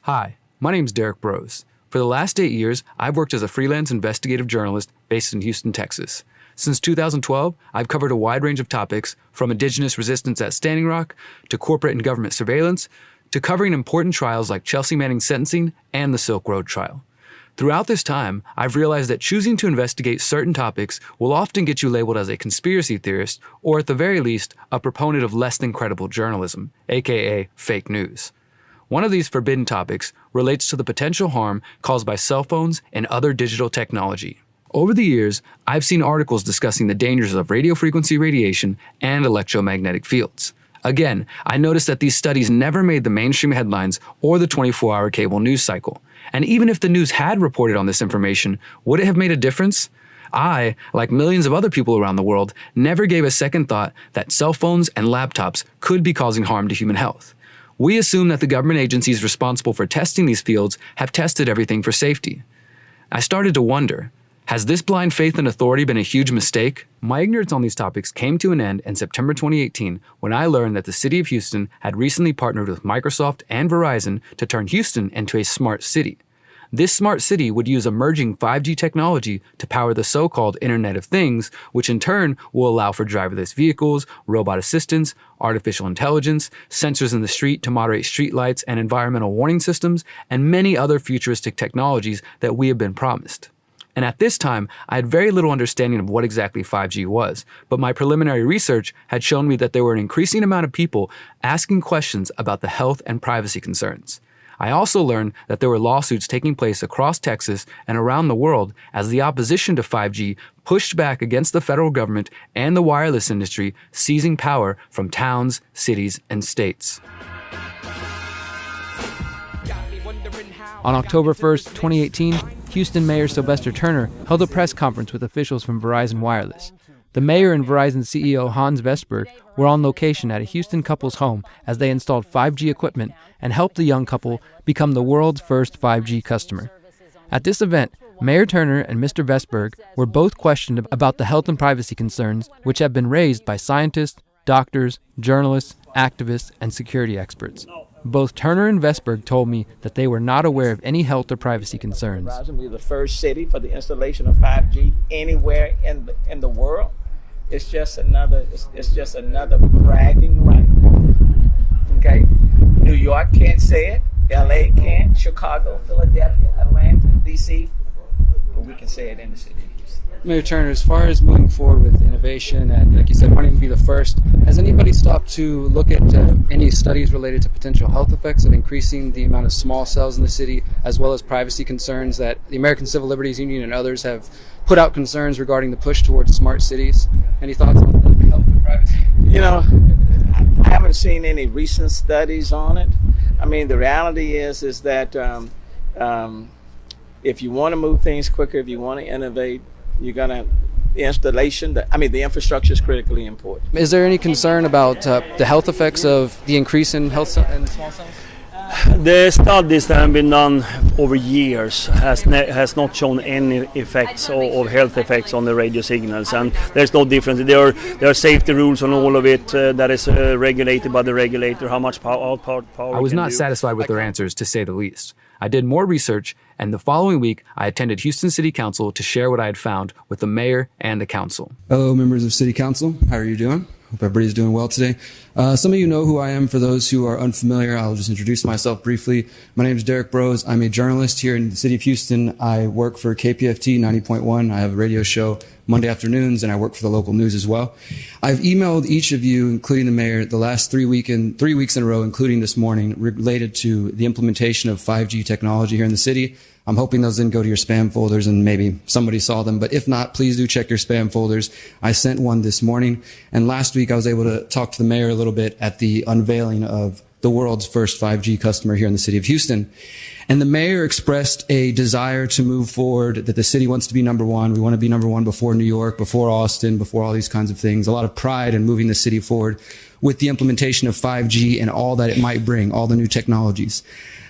Hi, my name's Derrick Broze. For the last 8 years, I've worked as a freelance investigative journalist based in Houston, Texas. Since 2012, I've covered a wide range of topics, from indigenous resistance at Standing Rock, to corporate and government surveillance, to covering important trials like Chelsea Manning's sentencing and the Silk Road trial. Throughout this time, I've realized that choosing to investigate certain topics will often get you labeled as a conspiracy theorist, or at the very least, a proponent of less than credible journalism, aka fake news. One of these forbidden topics relates to the potential harm caused by cell phones and other digital technology. Over the years, I've seen articles discussing the dangers of radio frequency radiation and electromagnetic fields. Again, I noticed that these studies never made the mainstream headlines or the 24-hour cable news cycle. And even if the news had reported on this information, would it have made a difference? I, like millions of other people around the world, never gave a second thought that cell phones and laptops could be causing harm to human health. We assume that the government agencies responsible for testing these fields have tested everything for safety. I started to wonder, has this blind faith in authority been a huge mistake? My ignorance on these topics came to an end in September 2018 when I learned that the city of Houston had recently partnered with Microsoft and Verizon to turn Houston into a smart city. This smart city would use emerging 5G technology to power the so-called Internet of Things, which in turn will allow for driverless vehicles, robot assistants, artificial intelligence, sensors in the street to moderate street lights and environmental warning systems, and many other futuristic technologies that we have been promised. And at this time, I had very little understanding of what exactly 5G was, but my preliminary research had shown me that there were an increasing amount of people asking questions about the health and privacy concerns. I also learned that there were lawsuits taking place across Texas and around the world as the opposition to 5G pushed back against the federal government and the wireless industry, seizing power from towns, cities, and states. On October 1st, 2018, Houston Mayor Sylvester Turner held a press conference with officials from Verizon Wireless. The mayor and Verizon CEO Hans Vestberg were on location at a Houston couple's home as they installed 5G equipment and helped the young couple become the world's first 5G customer. At this event, Mayor Turner and Mr. Vestberg were both questioned about the health and privacy concerns which have been raised by scientists, doctors, journalists, activists, and security experts. Both Turner and Vestberg told me that they were not aware of any health or privacy concerns. We're the first city for the installation of 5G anywhere in the world. It's just another bragging right. Okay, New York can't say it, LA can't, Chicago, Philadelphia, Atlanta, DC, but we can say it in the city of Houston. Mayor Turner, as far as moving forward with innovation and, like you said, wanting to be the first, has anybody stopped to look at any studies related to potential health effects of increasing the amount of small cells in the city, as well as privacy concerns that the American Civil Liberties Union and others have put out concerns regarding the push towards smart cities? Any thoughts on health and privacy? You know, I haven't seen any recent studies on it. I mean, the reality is that if you want to move things quicker, if you want to innovate, you're going to, the infrastructure is critically important. Is there any concern about the health effects of the increase in health and small cells? The studies that have been done over years has not shown any effects or health effects on the radio signals, and there's no difference. There are safety rules on all of it that is regulated by the regulator, how much power I was not satisfied with their answers, to say the least. I did more research, and the following week, I attended Houston City Council to share what I had found with the mayor and the council. Hello, members of City Council. How are you doing? Hope everybody's doing well today. Some of you know who I am. For those who are unfamiliar, I'll just introduce myself briefly. My name is Derrick Broze. I'm a journalist here in the city of Houston. I work for KPFT 90.1. I have a radio show Monday afternoons, and I work for the local news as well. I've emailed each of you, including the mayor, the last 3 weeks in a row, including this morning, related to the implementation of 5G technology here in the city. I'm hoping those didn't go to your spam folders and maybe somebody saw them, but if not, please do check your spam folders. I sent one this morning, and last week I was able to talk to the mayor a little bit at the unveiling of the world's first 5G customer here in the city of Houston. And the mayor expressed a desire to move forward, that the city wants to be number one. We want to be number one before New York, before Austin, before all these kinds of things. A lot of pride in moving the city forward with the implementation of 5G and all that it might bring, all the new technologies.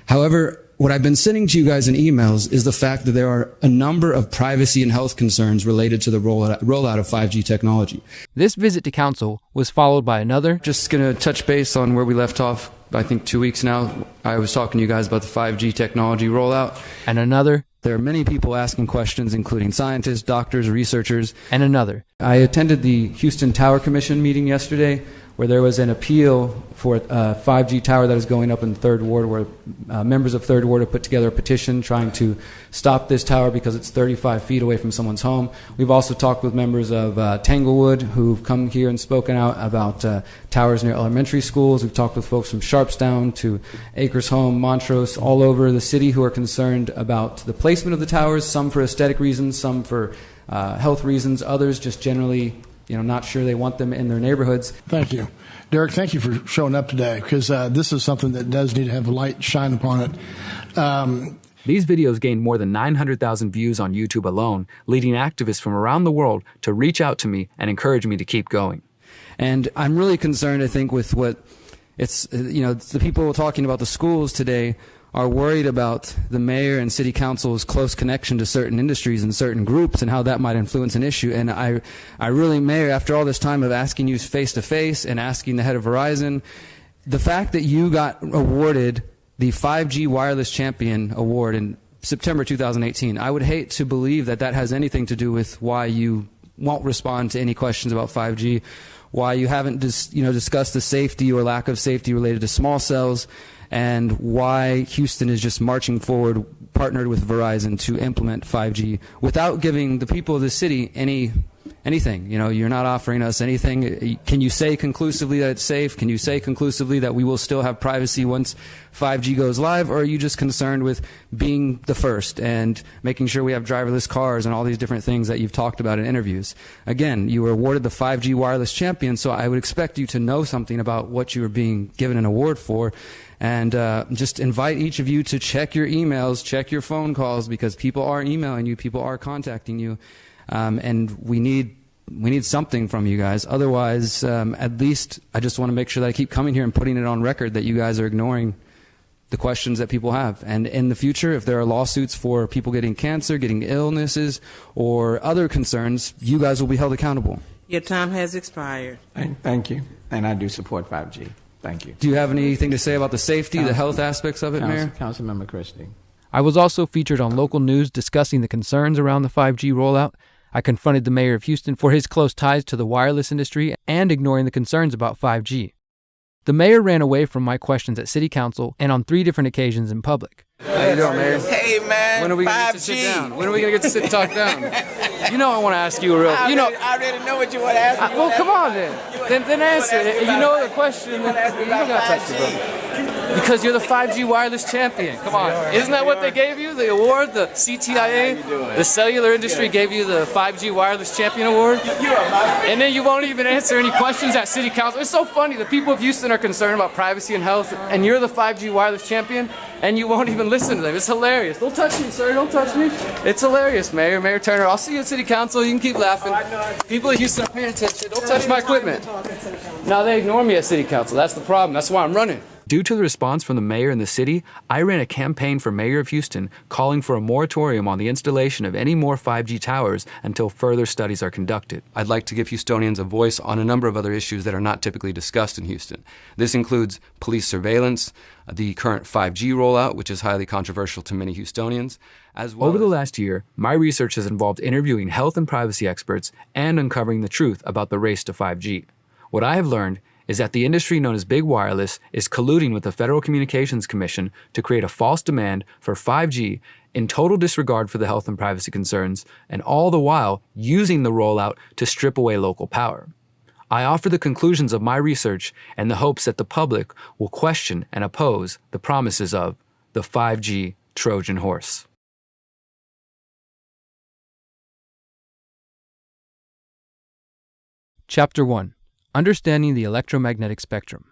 However, what I've been sending to you guys in emails is the fact that there are a number of privacy and health concerns related to the rollout of 5G technology. This visit to council was followed by another. Just going to touch base on where we left off, I think 2 weeks now. I was talking to you guys about the 5G technology rollout. And another. There are many people asking questions, including scientists, doctors, researchers. And another. I attended the Houston Tower Commission meeting yesterday, where there was an appeal for a 5G tower that is going up in the 3rd Ward, where members of 3rd Ward have put together a petition trying to stop this tower because it's 35 feet away from someone's home. We've also talked with members of Tanglewood who've come here and spoken out about towers near elementary schools. We've talked with folks from Sharpstown to Acres Home, Montrose, all over the city who are concerned about the placement of the towers, some for aesthetic reasons, some for health reasons, others just generally not sure they want them in their neighborhoods. Thank you. Derrick, thank you for showing up today, because this is something that does need to have a light shine upon it. These videos gained more than 900,000 views on YouTube alone, leading activists from around the world to reach out to me and encourage me to keep going. And I'm really concerned, I think, with what it's, the people talking about the schools today are worried about the mayor and city council's close connection to certain industries and certain groups and how that might influence an issue. And I really, Mayor, after all this time of asking you face to face and asking the head of Verizon, the fact that you got awarded the 5G Wireless Champion Award in September 2018, I would hate to believe that that has anything to do with why you won't respond to any questions about 5G, why you haven't discussed the safety or lack of safety related to small cells, and why Houston is just marching forward, partnered with Verizon to implement 5G without giving the people of the city anything. You're not offering us anything. Can you say conclusively that it's safe? Can you say conclusively that we will still have privacy once 5G goes live? Or are you just concerned with being the first and making sure we have driverless cars and all these different things that you've talked about in interviews? Again, you were awarded the 5G Wireless Champion, so I would expect you to know something about what you were being given an award for. And just invite each of you to check your emails, check your phone calls, because people are emailing you, people are contacting you, and we need something from you guys. Otherwise, at least I just want to make sure that I keep coming here and putting it on record that you guys are ignoring the questions that people have. And in the future, if there are lawsuits for people getting cancer, getting illnesses, or other concerns, you guys will be held accountable. Your time has expired. Thank you. And I do support 5G. Thank you. Do you have anything to say about the safety, the health aspects of it, Mayor? Councilmember Christie. I was also featured on local news discussing the concerns around the 5G rollout. I confronted the mayor of Houston for his close ties to the wireless industry and ignoring the concerns about 5G. The mayor ran away from my questions at city council and on 3 different occasions in public. How you doing, Mayor? Hey, man. When are we going to get to sit down? When are we going to get to sit and talk down? I want to ask you a real... I already know what you want to ask me. Well, come on then. Then answer it. You know the question. You don't got to touch it, brother. Because you're the 5G wireless champion. Come on. Isn't that what they gave you? The award? The CTIA? The cellular industry gave you the 5G wireless champion award? And then you won't even answer any questions at city council. It's so funny. The people of Houston are concerned about privacy and health, and you're the 5G wireless champion, and you won't even listen to them. It's hilarious. Don't touch me, sir. Don't touch me. It's hilarious, Mayor Turner. I'll see you at city council. You can keep laughing. People of Houston are paying attention. Don't touch my equipment. Now they ignore me at city council. That's the problem. That's why I'm running. Due to the response from the mayor and the city, I ran a campaign for mayor of Houston calling for a moratorium on the installation of any more 5G towers until further studies are conducted. I'd like to give Houstonians a voice on a number of other issues that are not typically discussed in Houston. This includes police surveillance, the current 5G rollout, which is highly controversial to many Houstonians, as well. Over the last year, my research has involved interviewing health and privacy experts and uncovering the truth about the race to 5G. What I have learned is that the industry known as Big Wireless is colluding with the Federal Communications Commission to create a false demand for 5G in total disregard for the health and privacy concerns, and all the while using the rollout to strip away local power. I offer the conclusions of my research in the hopes that the public will question and oppose the promises of the 5G Trojan Horse. Chapter 1. Understanding the electromagnetic spectrum.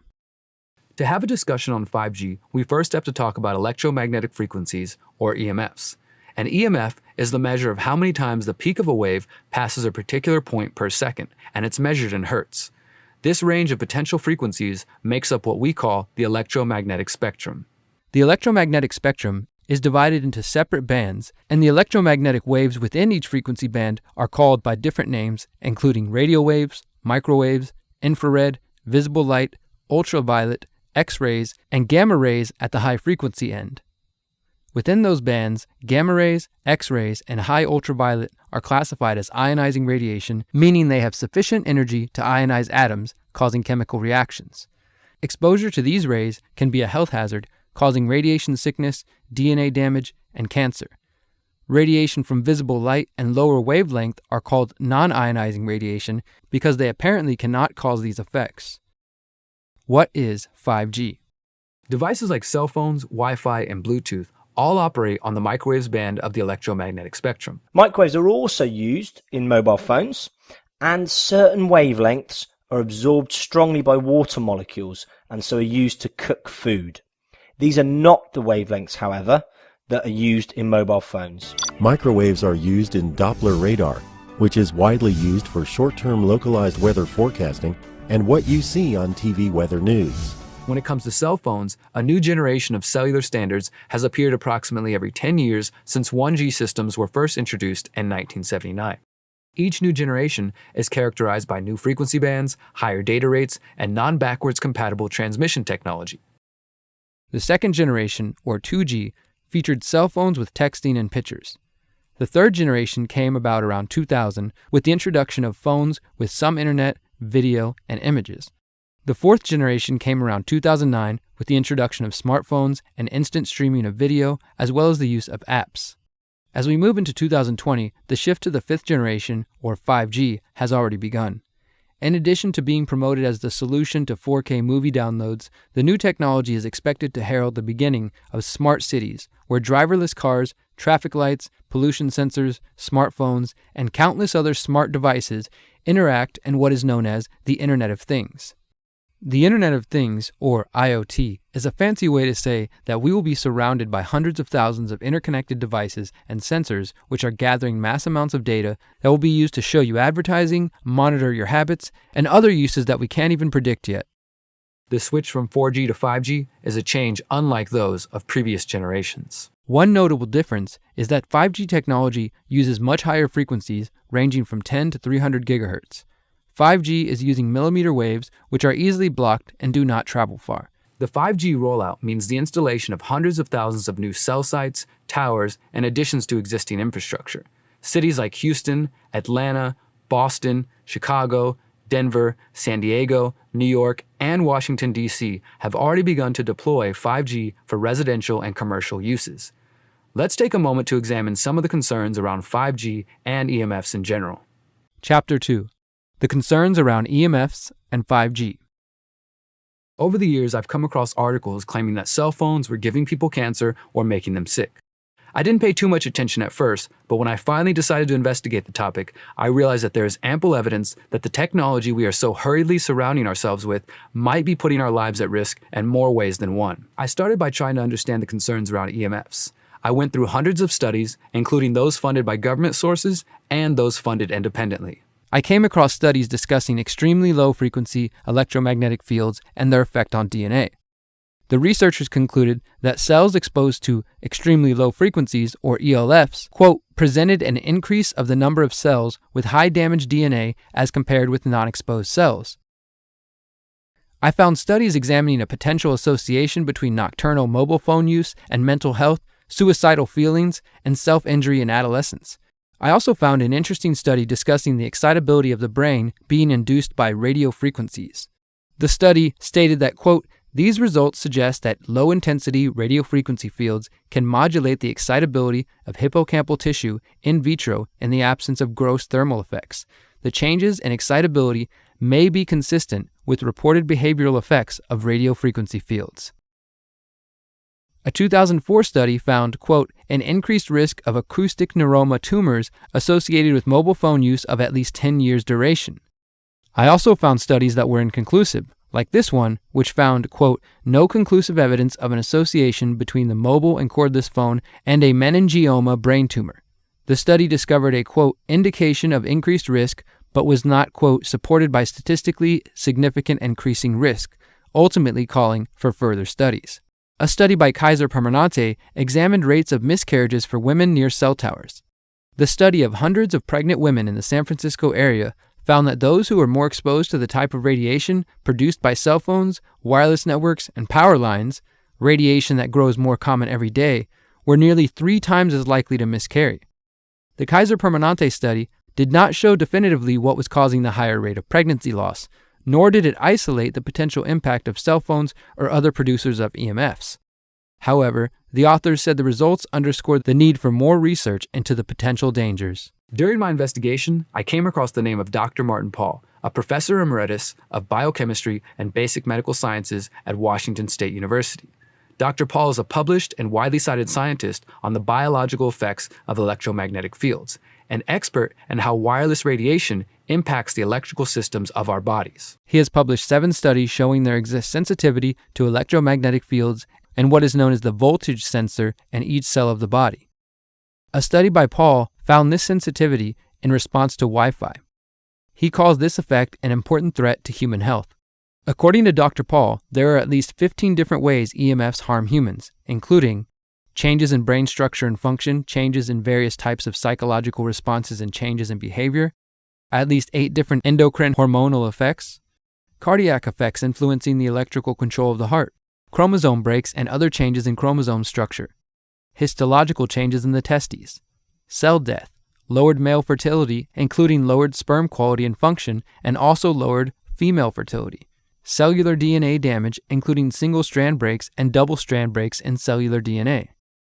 To have a discussion on 5G, we first have to talk about electromagnetic frequencies, or EMFs. An EMF is the measure of how many times the peak of a wave passes a particular point per second, and it's measured in hertz. This range of potential frequencies makes up what we call the electromagnetic spectrum. The electromagnetic spectrum is divided into separate bands, and the electromagnetic waves within each frequency band are called by different names, including radio waves, microwaves, infrared, visible light, ultraviolet, X-rays, and gamma rays at the high frequency end. Within those bands, gamma rays, X-rays, and high ultraviolet are classified as ionizing radiation, meaning they have sufficient energy to ionize atoms, causing chemical reactions. Exposure to these rays can be a health hazard, causing radiation sickness, DNA damage, and cancer. Radiation from visible light and lower wavelength are called non-ionizing radiation because they apparently cannot cause these effects. What is 5G? Devices like cell phones, Wi-Fi, and Bluetooth all operate on the microwaves band of the electromagnetic spectrum. Microwaves are also used in mobile phones, and certain wavelengths are absorbed strongly by water molecules and so are used to cook food. These are not the wavelengths, however, that are used in mobile phones. Microwaves are used in Doppler radar, which is widely used for short-term localized weather forecasting and what you see on TV weather news. When it comes to cell phones, a new generation of cellular standards has appeared approximately every 10 years since 1G systems were first introduced in 1979. Each new generation is characterized by new frequency bands, higher data rates, and non-backwards compatible transmission technology. The second generation, or 2G, featured cell phones with texting and pictures. The third generation came about around 2000 with the introduction of phones with some internet, video, and images. The fourth generation came around 2009 with the introduction of smartphones and instant streaming of video, as well as the use of apps. As we move into 2020, the shift to the fifth generation, or 5G, has already begun. In addition to being promoted as the solution to 4K movie downloads, the new technology is expected to herald the beginning of smart cities, where driverless cars, traffic lights, pollution sensors, smartphones, and countless other smart devices interact in what is known as the Internet of Things. The Internet of Things, or IoT, is a fancy way to say that we will be surrounded by hundreds of thousands of interconnected devices and sensors which are gathering mass amounts of data that will be used to show you advertising, monitor your habits, and other uses that we can't even predict yet. The switch from 4G to 5G is a change unlike those of previous generations. One notable difference is that 5G technology uses much higher frequencies ranging from 10 to 300 gigahertz. 5G is using millimeter waves, which are easily blocked and do not travel far. The 5G rollout means the installation of hundreds of thousands of new cell sites, towers, and additions to existing infrastructure. Cities like Houston, Atlanta, Boston, Chicago, Denver, San Diego, New York, and Washington, D.C. have already begun to deploy 5G for residential and commercial uses. Let's take a moment to examine some of the concerns around 5G and EMFs in general. Chapter 2. The concerns around EMFs and 5G. Over the years, I've come across articles claiming that cell phones were giving people cancer or making them sick. I didn't pay too much attention at first, but when I finally decided to investigate the topic, I realized that there is ample evidence that the technology we are so hurriedly surrounding ourselves with might be putting our lives at risk in more ways than one. I started by trying to understand the concerns around EMFs. I went through hundreds of studies, including those funded by government sources and those funded independently. I came across studies discussing extremely low-frequency electromagnetic fields and their effect on DNA. The researchers concluded that cells exposed to extremely low frequencies, or ELFs, quote, presented an increase of the number of cells with high damaged DNA as compared with non-exposed cells. I found studies examining a potential association between nocturnal mobile phone use and mental health, suicidal feelings, and self-injury in adolescence. I also found an interesting study discussing the excitability of the brain being induced by radio frequencies. The study stated that, quote, these results suggest that low-intensity radio frequency fields can modulate the excitability of hippocampal tissue in vitro in the absence of gross thermal effects. The changes in excitability may be consistent with reported behavioral effects of radio frequency fields. A 2004 study found, quote, an increased risk of acoustic neuroma tumors associated with mobile phone use of at least 10 years duration. I also found studies that were inconclusive, like this one, which found, quote, no conclusive evidence of an association between the mobile and cordless phone and a meningioma brain tumor. The study discovered a, quote, indication of increased risk, but was not, quote, supported by statistically significant increasing risk, ultimately calling for further studies. A study by Kaiser Permanente examined rates of miscarriages for women near cell towers. The study of hundreds of pregnant women in the San Francisco area found that those who were more exposed to the type of radiation produced by cell phones, wireless networks, and power lines, radiation that grows more common every day, were nearly 3 times as likely to miscarry. The Kaiser Permanente study did not show definitively what was causing the higher rate of pregnancy loss, nor did it isolate the potential impact of cell phones or other producers of EMFs. However, the authors said the results underscored the need for more research into the potential dangers. During my investigation, I came across the name of Dr. Martin Pall, a professor emeritus of biochemistry and basic medical sciences at Washington State University. Dr. Pall is a published and widely cited scientist on the biological effects of electromagnetic fields, an expert in how wireless radiation impacts the electrical systems of our bodies. He has published 7 studies showing there exists sensitivity to electromagnetic fields and what is known as the voltage sensor in each cell of the body. A study by Pall found this sensitivity in response to Wi-Fi. He calls this effect an important threat to human health. According to Dr. Pall, there are at least 15 different ways EMFs harm humans, including changes in brain structure and function, changes in various types of psychological responses and changes in behavior, at least 8 different endocrine hormonal effects, cardiac effects influencing the electrical control of the heart, chromosome breaks and other changes in chromosome structure, histological changes in the testes, cell death, lowered male fertility, including lowered sperm quality and function, and also lowered female fertility, cellular DNA damage, including single-strand breaks and double-strand breaks in cellular DNA,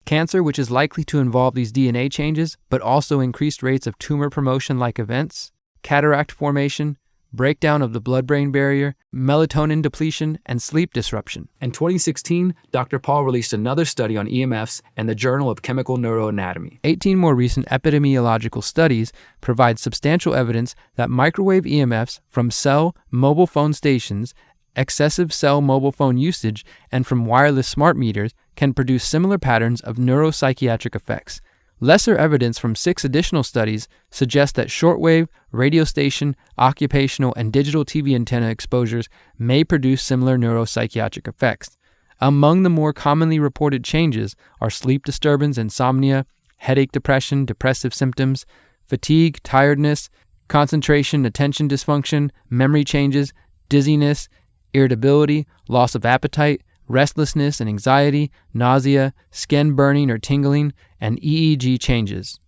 cancer, which is likely to involve these DNA changes, but also increased rates of tumor promotion-like events, cataract formation, breakdown of the blood-brain barrier, melatonin depletion, and sleep disruption. In 2016, Dr. Pall released another study on EMFs in the Journal of Chemical Neuroanatomy. 18 more recent epidemiological studies provide substantial evidence that microwave EMFs from cell mobile phone stations, excessive cell mobile phone usage, and from wireless smart meters can produce similar patterns of neuropsychiatric effects. Lesser evidence from 6 additional studies suggests that shortwave, radio station, occupational, and digital TV antenna exposures may produce similar neuropsychiatric effects. Among the more commonly reported changes are sleep disturbance, insomnia, headache, depression, depressive symptoms, fatigue, tiredness, concentration, attention dysfunction, memory changes, dizziness, irritability, loss of appetite, restlessness and anxiety, nausea, skin burning or tingling, and EEG changes.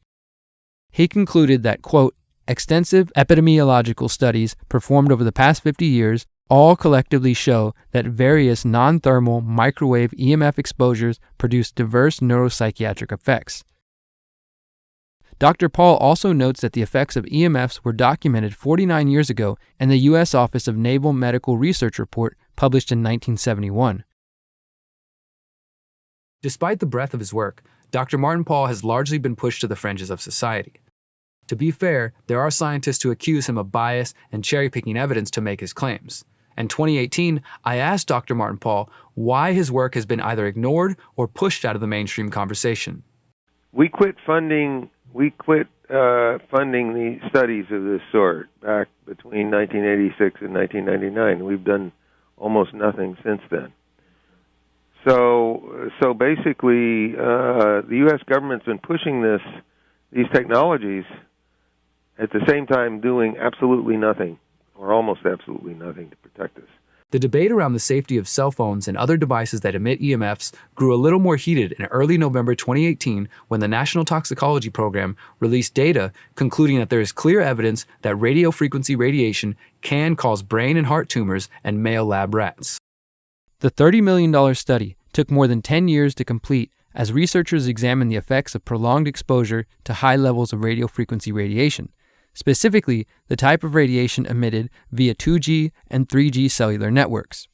He concluded that, quote, extensive epidemiological studies performed over the past 50 years all collectively show that various non-thermal microwave EMF exposures produce diverse neuropsychiatric effects. Dr. Pall also notes that the effects of EMFs were documented 49 years ago in the U.S. Office of Naval Medical Research report published in 1971. Despite the breadth of his work, Dr. Martin Pall has largely been pushed to the fringes of society. To be fair, there are scientists who accuse him of bias and cherry-picking evidence to make his claims. In 2018, I asked Dr. Martin Pall why his work has been either ignored or pushed out of the mainstream conversation. We quit funding the studies of this sort back between 1986 and 1999. We've done almost nothing since then. So basically, the U.S. government's been pushing these technologies at the same time doing absolutely nothing, or almost absolutely nothing, to protect us. The debate around the safety of cell phones and other devices that emit EMFs grew a little more heated in early November 2018 when the National Toxicology Program released data concluding that there is clear evidence that radio frequency radiation can cause brain and heart tumors in male lab rats. The $30 million study took more than 10 years to complete as researchers examined the effects of prolonged exposure to high levels of radio frequency radiation, specifically the type of radiation emitted via 2G and 3G cellular networks.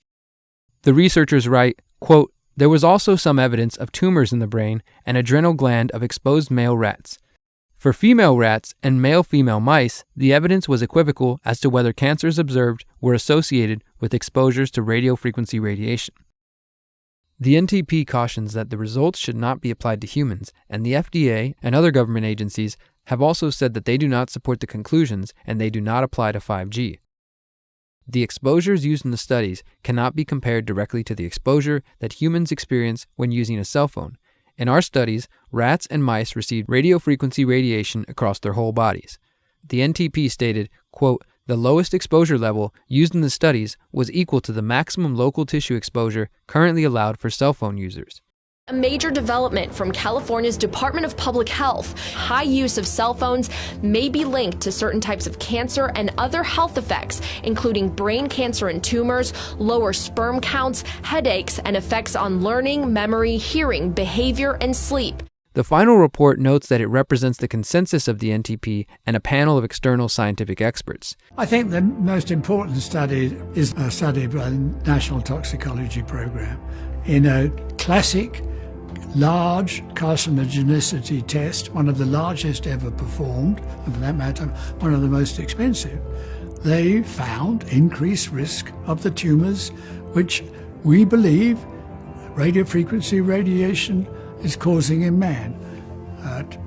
The researchers write, quote, there was also some evidence of tumors in the brain and adrenal gland of exposed male rats. For female rats and male-female mice, the evidence was equivocal as to whether cancers observed were associated with exposures to radio frequency radiation. The NTP cautions that the results should not be applied to humans, and the FDA and other government agencies have also said that they do not support the conclusions and they do not apply to 5G. the exposures used in the studies cannot be compared directly to the exposure that humans experience when using a cell phone. In our studies, rats and mice received radiofrequency radiation across their whole bodies. The NTP stated, quote, "The lowest exposure level used in the studies was equal to the maximum local tissue exposure currently allowed for cell phone users." A major development from California's Department of Public Health. High use of cell phones may be linked to certain types of cancer and other health effects, including brain cancer and tumors, lower sperm counts, headaches, and effects on learning, memory, hearing, behavior, and sleep. The final report notes that it represents the consensus of the NTP and a panel of external scientific experts. I think the most important study is a study by the National Toxicology Program in a classic large carcinogenicity test, one of the largest ever performed, and for that matter, one of the most expensive. They found increased risk of the tumors, which we believe radiofrequency radiation is causing in man.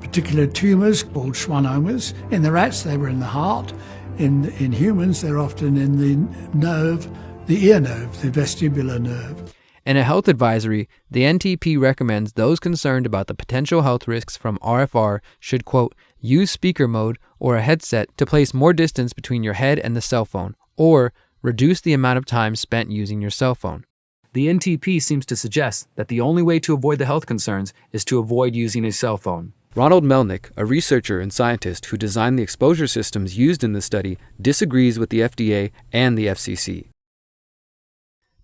Particular tumors called schwannomas. In the rats, they were in the heart. In humans, they're often in the nerve, the ear nerve, the vestibular nerve. In a health advisory, the NTP recommends those concerned about the potential health risks from RFR should, quote, "use speaker mode or a headset to place more distance between your head and the cell phone, or reduce the amount of time spent using your cell phone." The NTP seems to suggest that the only way to avoid the health concerns is to avoid using a cell phone. Ronald Melnick, a researcher and scientist who designed the exposure systems used in the study, disagrees with the FDA and the FCC.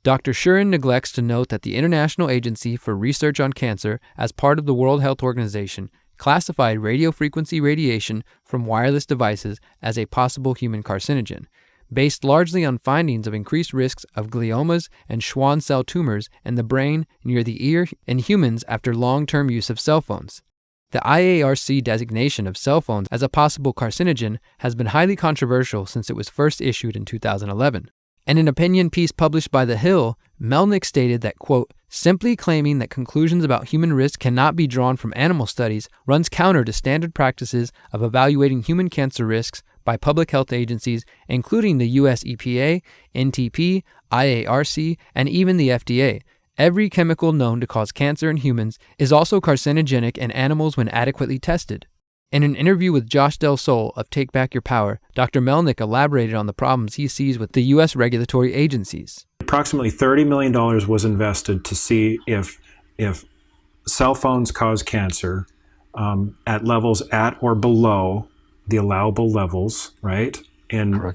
Dr. Shurin neglects to note that the International Agency for Research on Cancer, as part of the World Health Organization, classified radiofrequency radiation from wireless devices as a possible human carcinogen, based largely on findings of increased risks of gliomas and Schwann cell tumors in the brain, near the ear, in humans after long-term use of cell phones. The IARC designation of cell phones as a possible carcinogen has been highly controversial since it was first issued in 2011. In an opinion piece published by The Hill, Melnick stated that, quote, "simply claiming that conclusions about human risk cannot be drawn from animal studies runs counter to standard practices of evaluating human cancer risks by public health agencies, including the US EPA, NTP, IARC, and even the FDA. Every chemical known to cause cancer in humans is also carcinogenic in animals when adequately tested." In an interview with Josh Del Sol of Take Back Your Power, Dr. Melnick elaborated on the problems he sees with the U.S. regulatory agencies. Approximately $30 million was invested to see if cell phones cause cancer at levels at or below the allowable levels, right, in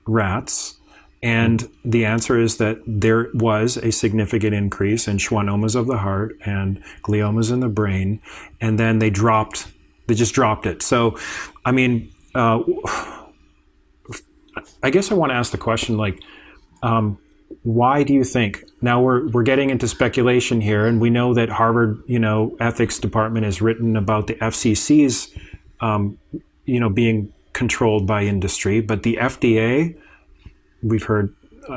rats. And the answer is that there was a significant increase in schwannomas of the heart and gliomas in the brain, and then they just dropped it. So, I mean, I guess I want to ask the question, like, why do you think? Now we're getting into speculation here, and we know that Harvard, ethics department has written about the FCC's, being controlled by industry, but the FDA, we've heard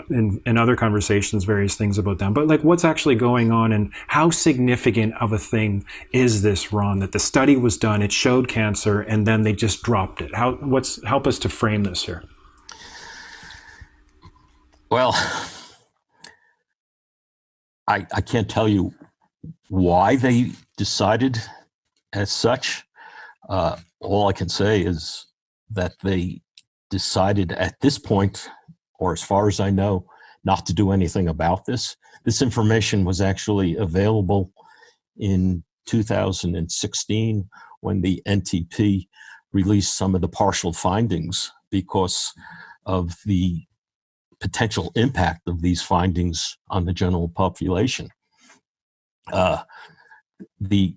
in other conversations various things about them, but like, what's actually going on, and how significant of a thing is this, Ron, that the study was done, it showed cancer, and then they just dropped it? Help us to frame this here. Well, I can't tell you why they decided as such. All I can say is that they decided at this point, or as far as I know, not to do anything about this. This information was actually available in 2016 when the NTP released some of the partial findings because of the potential impact of these findings on the general population. The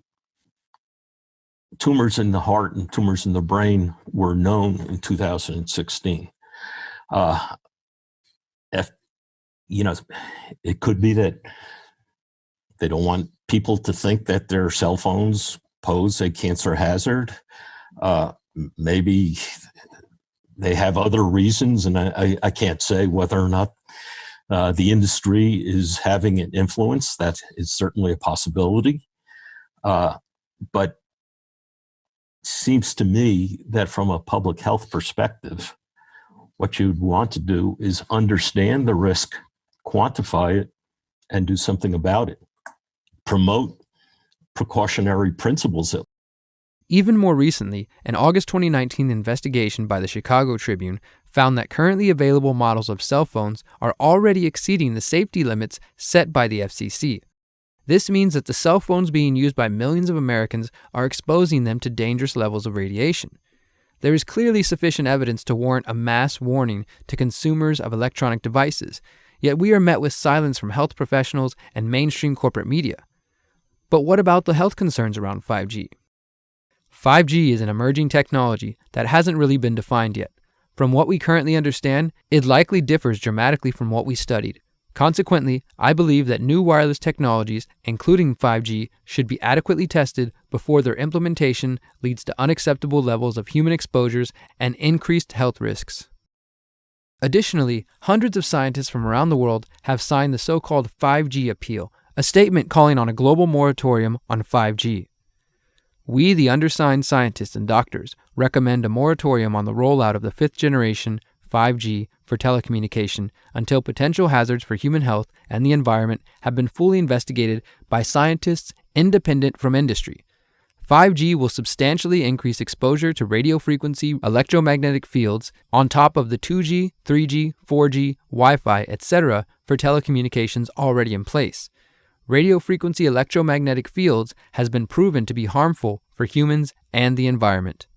tumors in the heart and tumors in the brain were known in 2016. It could be that they don't want people to think that their cell phones pose a cancer hazard. Maybe they have other reasons, and I can't say whether or not the industry is having an influence. That is certainly a possibility. But it seems to me that from a public health perspective, what you'd want to do is understand the risk, quantify it, and do something about it. Promote precautionary principles. Even more recently, an August 2019 investigation by the Chicago Tribune found that currently available models of cell phones are already exceeding the safety limits set by the FCC. This means that the cell phones being used by millions of Americans are exposing them to dangerous levels of radiation. There is clearly sufficient evidence to warrant a mass warning to consumers of electronic devices, yet we are met with silence from health professionals and mainstream corporate media. But what about the health concerns around 5G? 5G is an emerging technology that hasn't really been defined yet. From what we currently understand, it likely differs dramatically from what we studied. Consequently, I believe that new wireless technologies, including 5G, should be adequately tested before their implementation leads to unacceptable levels of human exposures and increased health risks. Additionally, hundreds of scientists from around the world have signed the so-called 5G Appeal, a statement calling on a global moratorium on 5G. We, the undersigned scientists and doctors, recommend a moratorium on the rollout of the fifth-generation 5G for telecommunication until potential hazards for human health and the environment have been fully investigated by scientists independent from industry. 5G will substantially increase exposure to radio frequency electromagnetic fields on top of the 2G, 3G, 4G, Wi-Fi, etc. for telecommunications already in place. Radio frequency electromagnetic fields has been proven to be harmful for humans and the environment.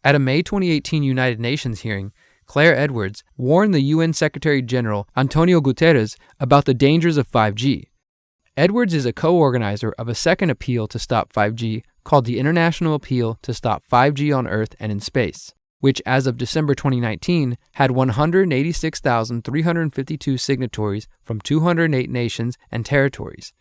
At a May 2018 United Nations hearing, Claire Edwards warned the UN Secretary General Antonio Guterres about the dangers of 5G. Edwards is a co-organizer of a second appeal to stop 5G called the International Appeal to Stop 5G on Earth and in Space, which as of December 2019 had 186,352 signatories from 208 nations and territories.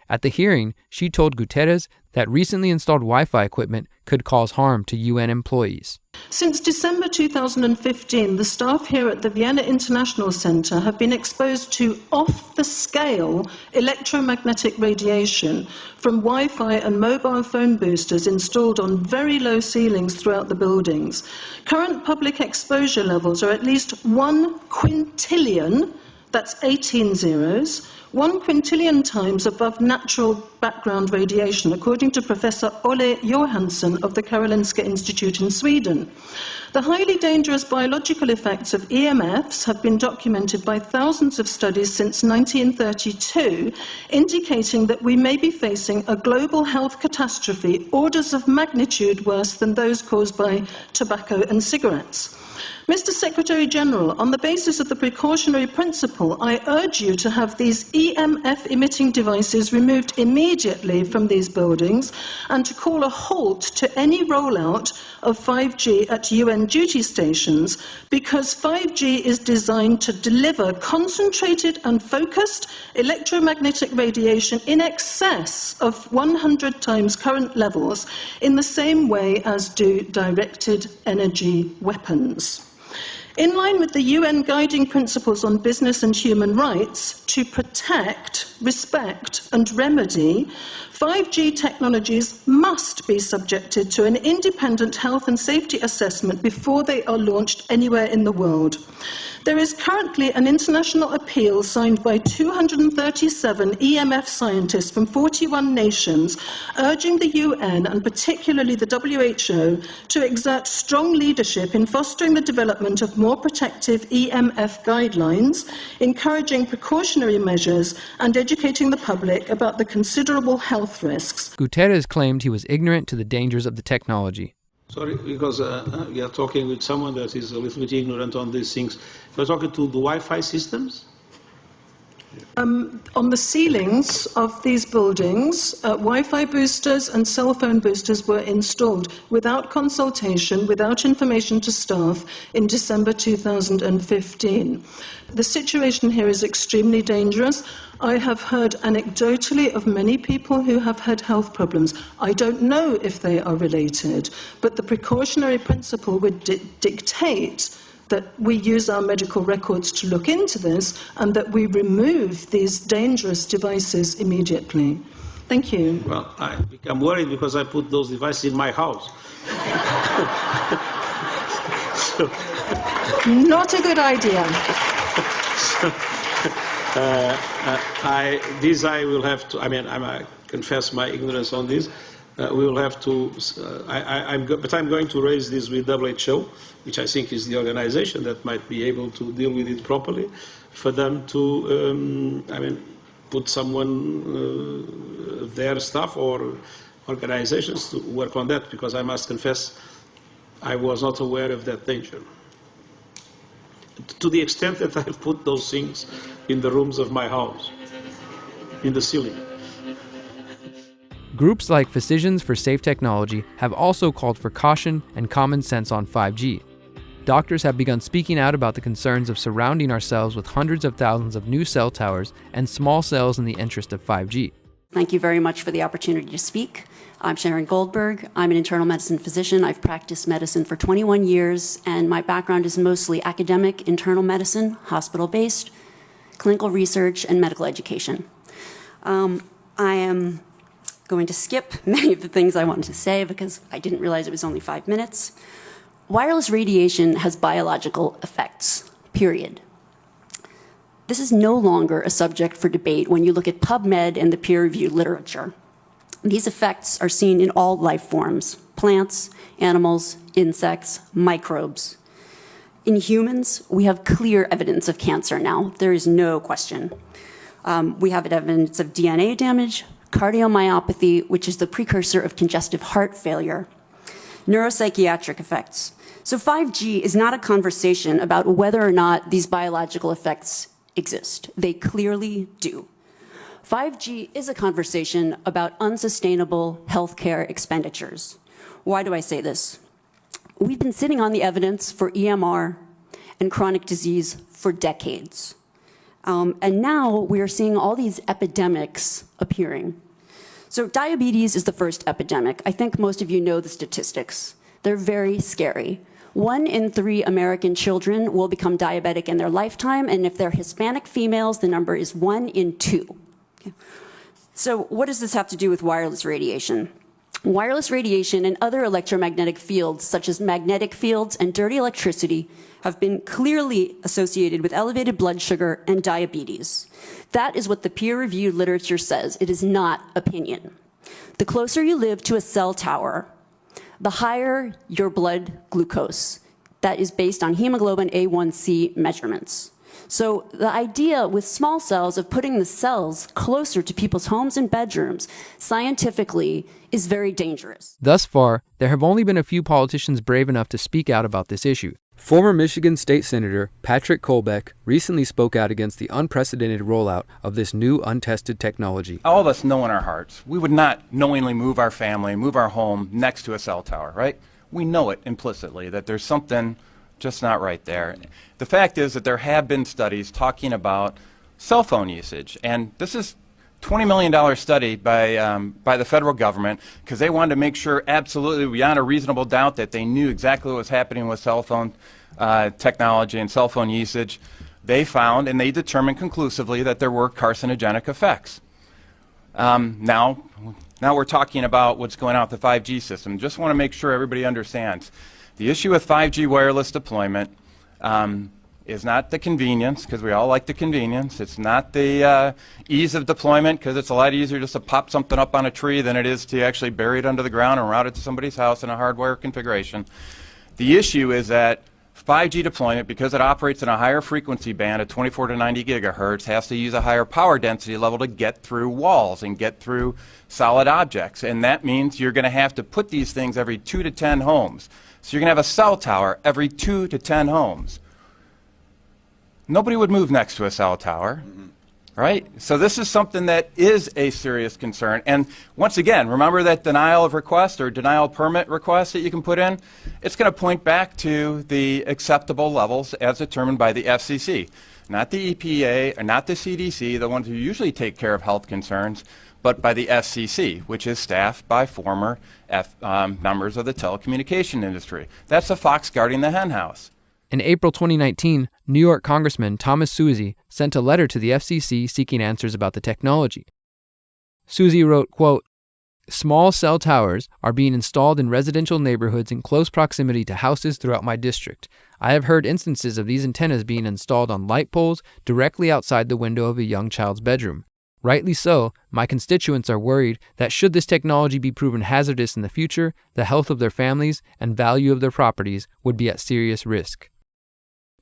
At the hearing, she told Guterres that recently installed Wi-Fi equipment could cause harm to UN employees. Since December 2015, the staff here at the Vienna International Centre have been exposed to off-the-scale electromagnetic radiation from Wi-Fi and mobile phone boosters installed on very low ceilings throughout the buildings. Current public exposure levels are at least 1 quintillion, that's 18 zeros, 1 quintillion times above natural background radiation, according to Professor Olle Johansson of the Karolinska Institute in Sweden. The highly dangerous biological effects of EMFs have been documented by thousands of studies since 1932, indicating that we may be facing a global health catastrophe orders of magnitude worse than those caused by tobacco and cigarettes. Mr. Secretary General, on the basis of the precautionary principle, I urge you to have these EMF-emitting devices removed immediately from these buildings and to call a halt to any rollout of 5G at UN duty stations, because 5G is designed to deliver concentrated and focused electromagnetic radiation in excess of 100 times current levels in the same way as do directed energy weapons. In line with the UN guiding principles on business and human rights, to protect, respect and remedy, 5G technologies must be subjected to an independent health and safety assessment before they are launched anywhere in the world. There is currently an international appeal signed by 237 EMF scientists from 41 nations urging the UN and particularly the WHO to exert strong leadership in fostering the development of more protective EMF guidelines, encouraging precautionary measures and educating the public about the considerable health risks. Guterres claimed he was ignorant to the dangers of the technology. Sorry, because we are talking with someone that is a little bit ignorant on these things. We're talking to the Wi-Fi systems? On the ceilings of these buildings, Wi-Fi boosters and cell phone boosters were installed without consultation, without information to staff in December 2015. The situation here is extremely dangerous. I have heard anecdotally of many people who have had health problems. I don't know if they are related, but the precautionary principle would dictate that we use our medical records to look into this and that we remove these dangerous devices immediately. Thank you. Well, I become worried because I put those devices in my house. So, Not a good idea. I will have to. I confess my ignorance on this. We will have to. But I'm going to raise this with WHO, which I think is the organization that might be able to deal with it properly, for them to. Put someone, their staff or organizations to work on that, because I must confess, I was not aware of that danger. To the extent that I put those things in the rooms of my house, in the ceiling. Groups like Physicians for Safe Technology have also called for caution and common sense on 5G. Doctors have begun speaking out about the concerns of surrounding ourselves with hundreds of thousands of new cell towers and small cells in the interest of 5G. Thank you very much for the opportunity to speak. I'm Sharon Goldberg. I'm an internal medicine physician. I've practiced medicine for 21 years, and my background is mostly academic internal medicine, hospital-based, clinical research, and medical education. I am going to skip many of the things I wanted to say because I didn't realize it was only 5 minutes. Wireless radiation has biological effects, period. This is no longer a subject for debate when you look at PubMed and the peer-reviewed literature. These effects are seen in all life forms: plants, animals, insects, microbes. In humans, we have clear evidence of cancer now. There is no question. We have evidence of DNA damage, cardiomyopathy, which is the precursor of congestive heart failure, neuropsychiatric effects. So 5G is not a conversation about whether or not these biological effects exist. They clearly do. 5G is a conversation about unsustainable healthcare expenditures. Why do I say this? We've been sitting on the evidence for EMR and chronic disease for decades. And now we are seeing all these epidemics appearing. So diabetes is the first epidemic. I think most of you know the statistics. They're very scary. 1 in 3 American children will become diabetic in their lifetime, and if they're Hispanic females, the number is 1 in 2. Okay. So what does this have to do with wireless radiation? Wireless radiation and other electromagnetic fields, such as magnetic fields and dirty electricity, have been clearly associated with elevated blood sugar and diabetes. That is what the peer-reviewed literature says. It is not opinion. The closer you live to a cell tower, the higher your blood glucose. That is based on hemoglobin A1C measurements. So the idea with small cells of putting the cells closer to people's homes and bedrooms scientifically is very dangerous. Thus far, there have only been a few politicians brave enough to speak out about this issue. Former Michigan State Senator Patrick Colbeck recently spoke out against the unprecedented rollout of this new untested technology. All of us know in our hearts we would not knowingly move our family, move our home next to a cell tower, right? We know it implicitly that there's something just not right there. The fact is that there have been studies talking about cell phone usage, and this is $20 million study by the federal government because they wanted to make sure absolutely beyond a reasonable doubt that they knew exactly what was happening with cell phone technology and cell phone usage. They found and they determined conclusively that there were carcinogenic effects. Now we're talking about what's going on with the 5G system. Just want to make sure everybody understands. The issue with 5G wireless deployment is not the convenience, because we all like the convenience. It's not the ease of deployment, because it's a lot easier just to pop something up on a tree than it is to actually bury it under the ground and route it to somebody's house in a hardware configuration. The issue is that 5G deployment, because it operates in a higher frequency band of 24 to 90 gigahertz, has to use a higher power density level to get through walls and get through solid objects. And that means you're going to have to put these things every 2 to 10 homes. So you're going to have a cell tower every 2 to 10 homes. Nobody would move next to a cell tower, right? So this is something that is a serious concern. And once again, remember that denial of request or denial permit request that you can put in? It's going to point back to the acceptable levels as determined by the FCC, not the EPA or not the CDC, the ones who usually take care of health concerns, but by the FCC, which is staffed by former members of the telecommunication industry. That's the fox guarding the hen house. In April 2019, New York Congressman Thomas Suozzi sent a letter to the FCC seeking answers about the technology. Suozzi wrote, quote, Small cell towers are being installed in residential neighborhoods in close proximity to houses throughout my district. I have heard instances of these antennas being installed on light poles directly outside the window of a young child's bedroom. Rightly so, my constituents are worried that should this technology be proven hazardous in the future, the health of their families and value of their properties would be at serious risk.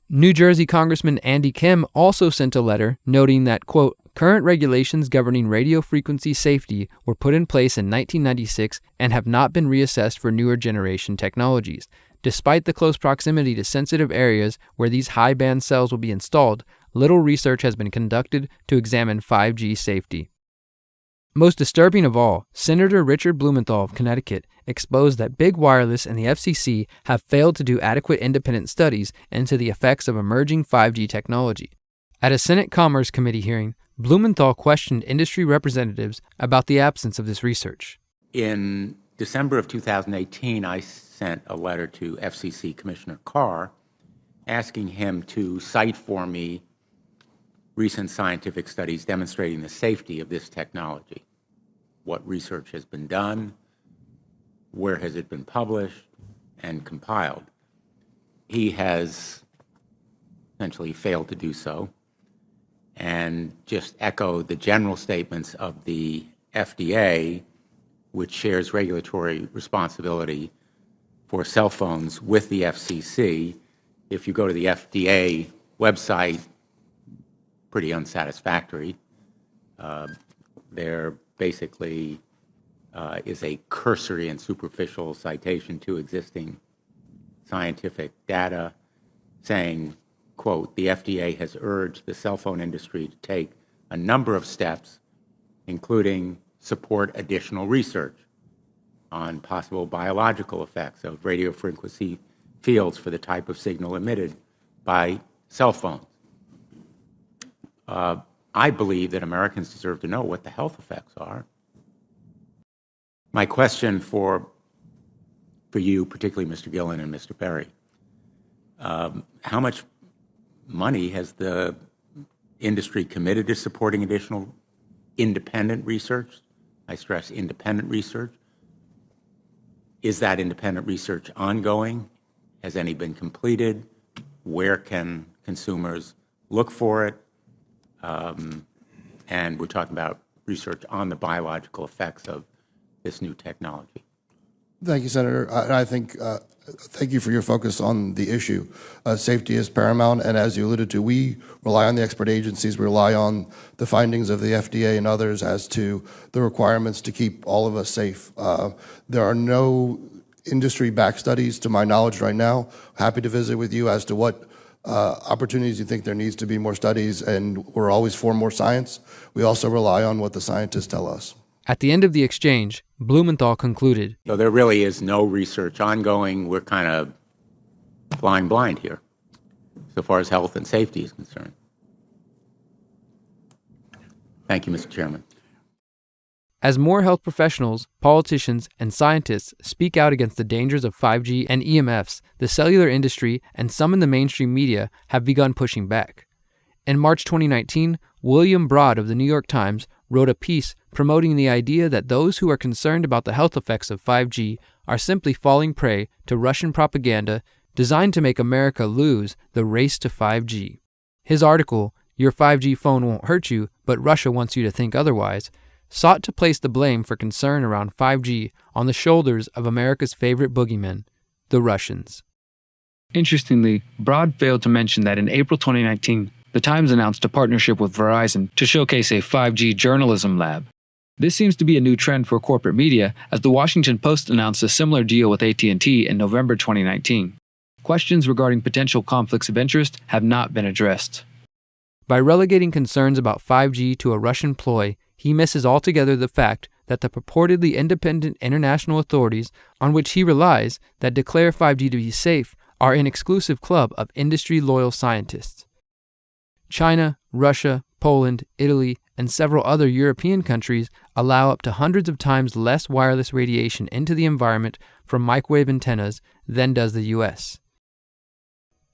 New Jersey Congressman Andy Kim also sent a letter noting that, quote, current regulations governing radio frequency safety were put in place in 1996 and have not been reassessed for newer generation technologies. Despite the close proximity to sensitive areas where these high-band cells will be installed, little research has been conducted to examine 5G safety. Most disturbing of all, Senator Richard Blumenthal of Connecticut exposed that Big Wireless and the FCC have failed to do adequate independent studies into the effects of emerging 5G technology. At a Senate Commerce Committee hearing, Blumenthal questioned industry representatives about the absence of this research. In December of 2018, I sent a letter to FCC Commissioner Carr asking him to cite for me recent scientific studies demonstrating the safety of this technology. What research has been done, where has it been published and compiled. He has essentially failed to do so and just echoed the general statements of the FDA, which shares regulatory responsibility for cell phones with the FCC. If you go to the FDA website, pretty unsatisfactory. There basically is a cursory and superficial citation to existing scientific data saying, quote, the FDA has urged the cell phone industry to take a number of steps, including support additional research on possible biological effects of radio frequency fields for the type of signal emitted by cell phones. I believe that Americans deserve to know what the health effects are. My question for you, particularly Mr. Gillen and Mr. Perry, how much money has the industry committed to supporting additional independent research? I stress independent research. Is that independent research ongoing? Has any been completed? Where can consumers look for it? And we're talking about research on the biological effects of this new technology. Thank you, Senator. I think, thank you for your focus on the issue. Safety is paramount, and as you alluded to, we rely on the expert agencies, we rely on the findings of the FDA and others as to the requirements to keep all of us safe. There are no industry-backed studies, to my knowledge right now. Happy to visit with you as to what opportunities you think there needs to be more studies, and we're always for more science. We also rely on what the scientists tell us. At the end of the exchange, Blumenthal concluded, So there really is no research ongoing. We're kind of flying blind here, so far as health and safety is concerned. Thank you, Mr. Chairman. as more health professionals, politicians, and scientists speak out against the dangers of 5G and EMFs, the cellular industry and some in the mainstream media have begun pushing back. In March 2019, William Broad of the New York Times wrote a piece promoting the idea that those who are concerned about the health effects of 5G are simply falling prey to Russian propaganda designed to make America lose the race to 5G. His article, "Your 5G phone won't hurt you, but Russia wants you to think otherwise," sought to place the blame for concern around 5G on the shoulders of America's favorite boogeymen, the Russians. Interestingly, Broad failed to mention that in April 2019, the Times announced a partnership with Verizon to showcase a 5G journalism lab. This seems to be a new trend for corporate media, as the Washington Post announced a similar deal with AT&T in November 2019. Questions regarding potential conflicts of interest have not been addressed. By relegating concerns about 5G to a Russian ploy, he misses altogether the fact that the purportedly independent international authorities on which he relies that declare 5G to be safe are an exclusive club of industry-loyal scientists. China, Russia, Poland, Italy, and several other European countries allow up to hundreds of times less wireless radiation into the environment from microwave antennas than does the US.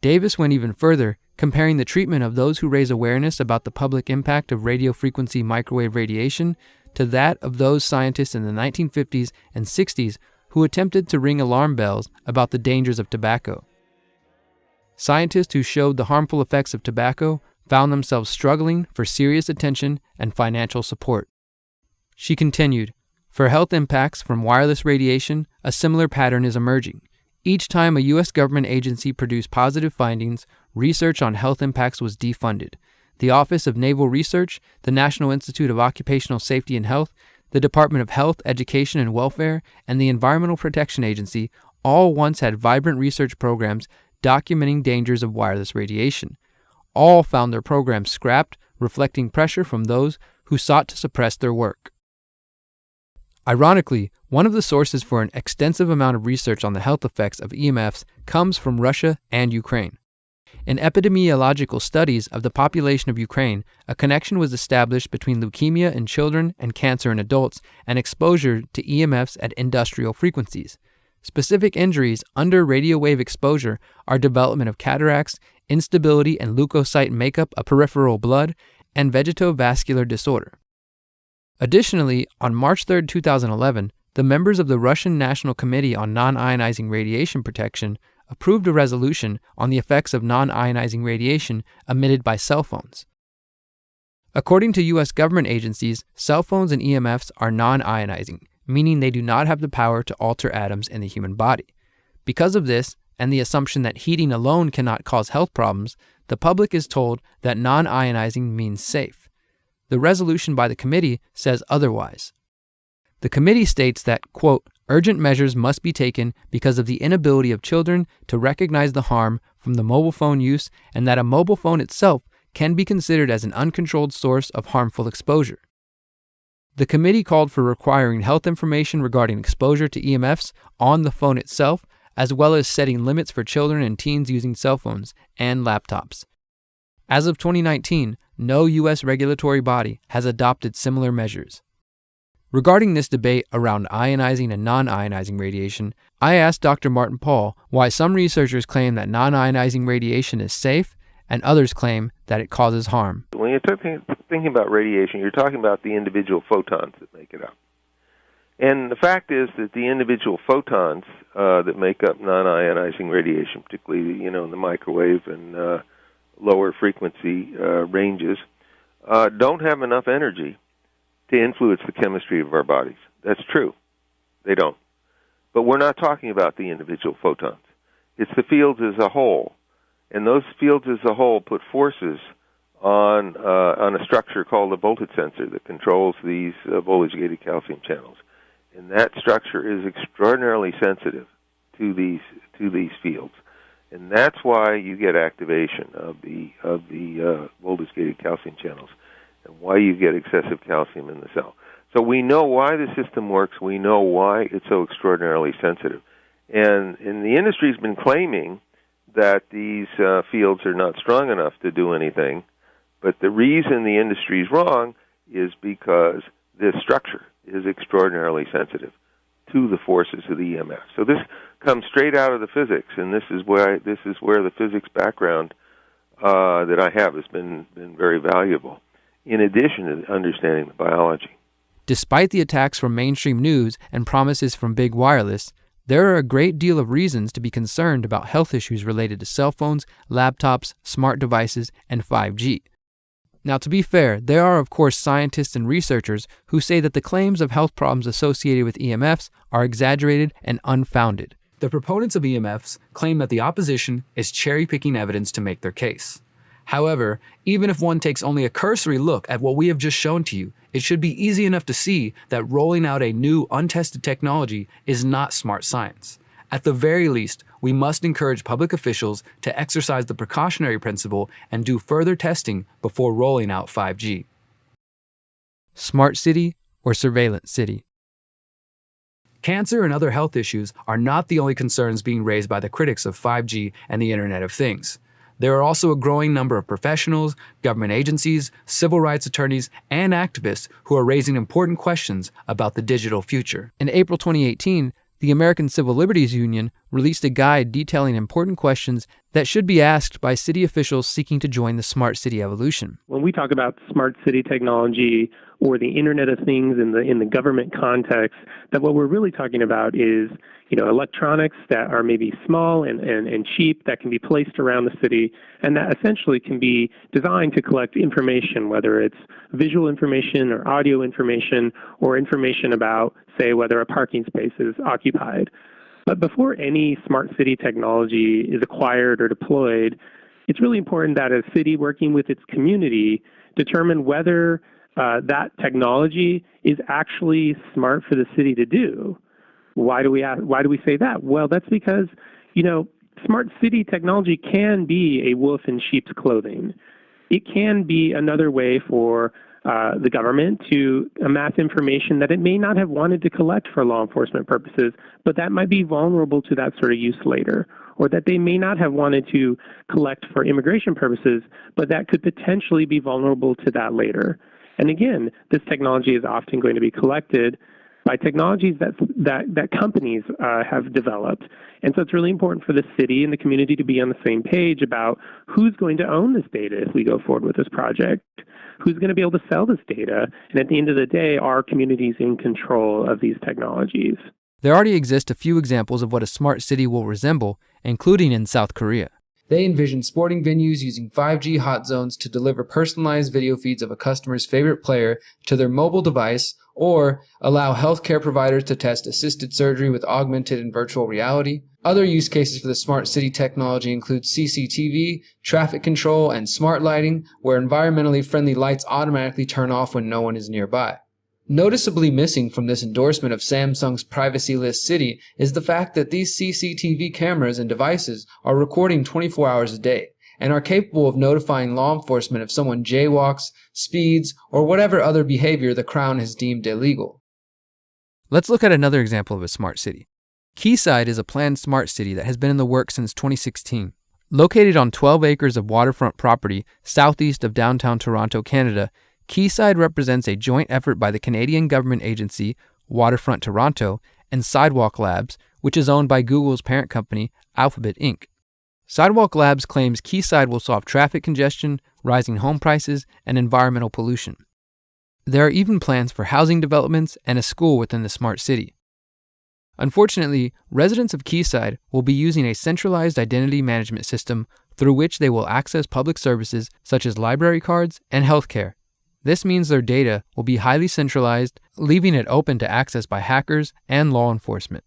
Davis went even further, comparing the treatment of those who raise awareness about the public impact of radio frequency microwave radiation to that of those scientists in the 1950s and 60s who attempted to ring alarm bells about the dangers of tobacco. Scientists who showed the harmful effects of tobacco found themselves struggling for serious attention and financial support. She continued, "For health impacts from wireless radiation, a similar pattern is emerging. Each time a U.S. government agency produced positive findings, research on health impacts was defunded. The Office of Naval Research, the National Institute of Occupational Safety and Health, the Department of Health, Education and Welfare, and the Environmental Protection Agency all once had vibrant research programs documenting dangers of wireless radiation. All found their programs scrapped, reflecting pressure from those who sought to suppress their work." Ironically, one of the sources for an extensive amount of research on the health effects of EMFs comes from Russia and Ukraine. In epidemiological studies of the population of Ukraine, a connection was established between leukemia in children and cancer in adults and exposure to EMFs at industrial frequencies. Specific injuries under radio wave exposure are development of cataracts, instability and leukocyte makeup of peripheral blood, and vegetovascular disorder. Additionally, on March 3, 2011, the members of the Russian National Committee on Non-Ionizing Radiation Protection approved a resolution on the effects of non-ionizing radiation emitted by cell phones. According to U.S. government agencies, cell phones and EMFs are non-ionizing, meaning they do not have the power to alter atoms in the human body. Because of this, and the assumption that heating alone cannot cause health problems, the public is told that non-ionizing means safe. The resolution by the committee says otherwise. The committee states that, quote, "urgent measures must be taken because of the inability of children to recognize the harm from the mobile phone use and that a mobile phone itself can be considered as an uncontrolled source of harmful exposure." The committee called for requiring health information regarding exposure to EMFs on the phone itself, as well as setting limits for children and teens using cell phones and laptops. As of 2019, no U.S. regulatory body has adopted similar measures. Regarding this debate around ionizing and non-ionizing radiation, I asked Dr. Martin Paul why some researchers claim that non-ionizing radiation is safe and others claim that it causes harm. When you're thinking about radiation, you're talking about the individual photons that make it up. And the fact is that the individual photons that make up non-ionizing radiation, particularly in the microwave and lower frequency ranges, don't have enough energy to influence the chemistry of our bodies. That's true. They don't. But we're not talking about the individual photons. It's the fields as a whole. And those fields as a whole put forces on a structure called a voltage sensor that controls these voltage-gated calcium channels. And that structure is extraordinarily sensitive to these fields. And that's why you get activation of the voltage-gated calcium channels and why you get excessive calcium in the cell. So we know why the system works. We know why it's so extraordinarily sensitive. And the industry's been claiming that these fields are not strong enough to do anything. But the reason the industry's wrong is because this structure is extraordinarily sensitive to the forces of the EMF. So this comes straight out of the physics, and this is where the physics background that I have has been very valuable, in addition to understanding the biology. Despite the attacks from mainstream news and promises from big wireless, there are a great deal of reasons to be concerned about health issues related to cell phones, laptops, smart devices, and 5G. Now, to be fair, there are of course scientists and researchers who say that the claims of health problems associated with EMFs are exaggerated and unfounded. The proponents of EMFs claim that the opposition is cherry-picking evidence to make their case. However, even if one takes only a cursory look at what we have just shown to you, it should be easy enough to see that rolling out a new, untested technology is not smart science. At the very least, we must encourage public officials to exercise the precautionary principle and do further testing before rolling out 5G. Smart city or surveillance city? Cancer and other health issues are not the only concerns being raised by the critics of 5G and the Internet of Things. There are also a growing number of professionals, government agencies, civil rights attorneys, and activists who are raising important questions about the digital future. In April 2018, the American Civil Liberties Union released a guide detailing important questions that should be asked by city officials seeking to join the smart city evolution. When we talk about smart city technology or the Internet of Things in the government context, that what we're really talking about is, electronics that are maybe small and cheap that can be placed around the city and that essentially can be designed to collect information, whether it's visual information or audio information or information about, say, whether a parking space is occupied. But before any smart city technology is acquired or deployed, it's really important that a city working with its community determine whether that technology is actually smart for the city to do. Why do we say that? Well, that's because, smart city technology can be a wolf in sheep's clothing. It can be another way for the government to amass information that it may not have wanted to collect for law enforcement purposes, but that might be vulnerable to that sort of use later, or that they may not have wanted to collect for immigration purposes, but that could potentially be vulnerable to that later. And again, this technology is often going to be collected by technologies that companies have developed. And so it's really important for the city and the community to be on the same page about who's going to own this data if we go forward with this project, who's going to be able to sell this data, and at the end of the day, are communities in control of these technologies? There already exist a few examples of what a smart city will resemble, including in South Korea. They envision sporting venues using 5G hot zones to deliver personalized video feeds of a customer's favorite player to their mobile device, or allow healthcare providers to test assisted surgery with augmented and virtual reality. Other use cases for the smart city technology include CCTV, traffic control, and smart lighting, where environmentally friendly lights automatically turn off when no one is nearby. Noticeably missing from this endorsement of Samsung's privacy list city is the fact that these CCTV cameras and devices are recording 24 hours a day and are capable of notifying law enforcement if someone jaywalks, speeds, or whatever other behavior the Crown has deemed illegal. Let's look at another example of a smart city. Quayside is a planned smart city that has been in the works since 2016. Located on 12 acres of waterfront property southeast of downtown Toronto, Canada, Quayside represents a joint effort by the Canadian government agency, Waterfront Toronto, and Sidewalk Labs, which is owned by Google's parent company, Alphabet Inc. Sidewalk Labs claims Quayside will solve traffic congestion, rising home prices, and environmental pollution. There are even plans for housing developments and a school within the smart city. Unfortunately, residents of Quayside will be using a centralized identity management system through which they will access public services such as library cards and healthcare. This means their data will be highly centralized, leaving it open to access by hackers and law enforcement.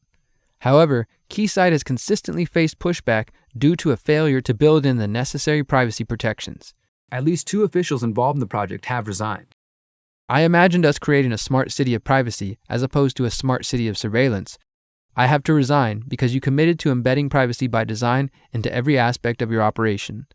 However, Quayside has consistently faced pushback due to a failure to build in the necessary privacy protections. At least 2 officials involved in the project have resigned. I imagined us creating a smart city of privacy as opposed to a smart city of surveillance. I have to resign because you committed to embedding privacy by design into every aspect of your operation.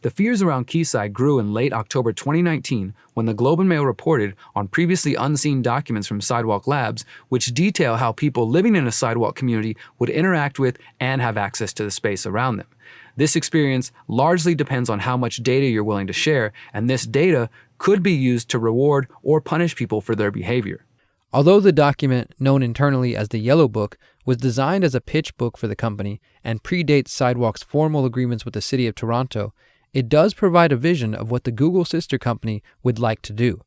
The fears around Quayside grew in late October 2019 when the Globe and Mail reported on previously unseen documents from Sidewalk Labs, which detail how people living in a sidewalk community would interact with and have access to the space around them. This experience largely depends on how much data you're willing to share, and this data could be used to reward or punish people for their behavior. Although the document, known internally as the Yellow Book, was designed as a pitch book for the company and predates Sidewalk's formal agreements with the City of Toronto, it does provide a vision of what the Google sister company would like to do.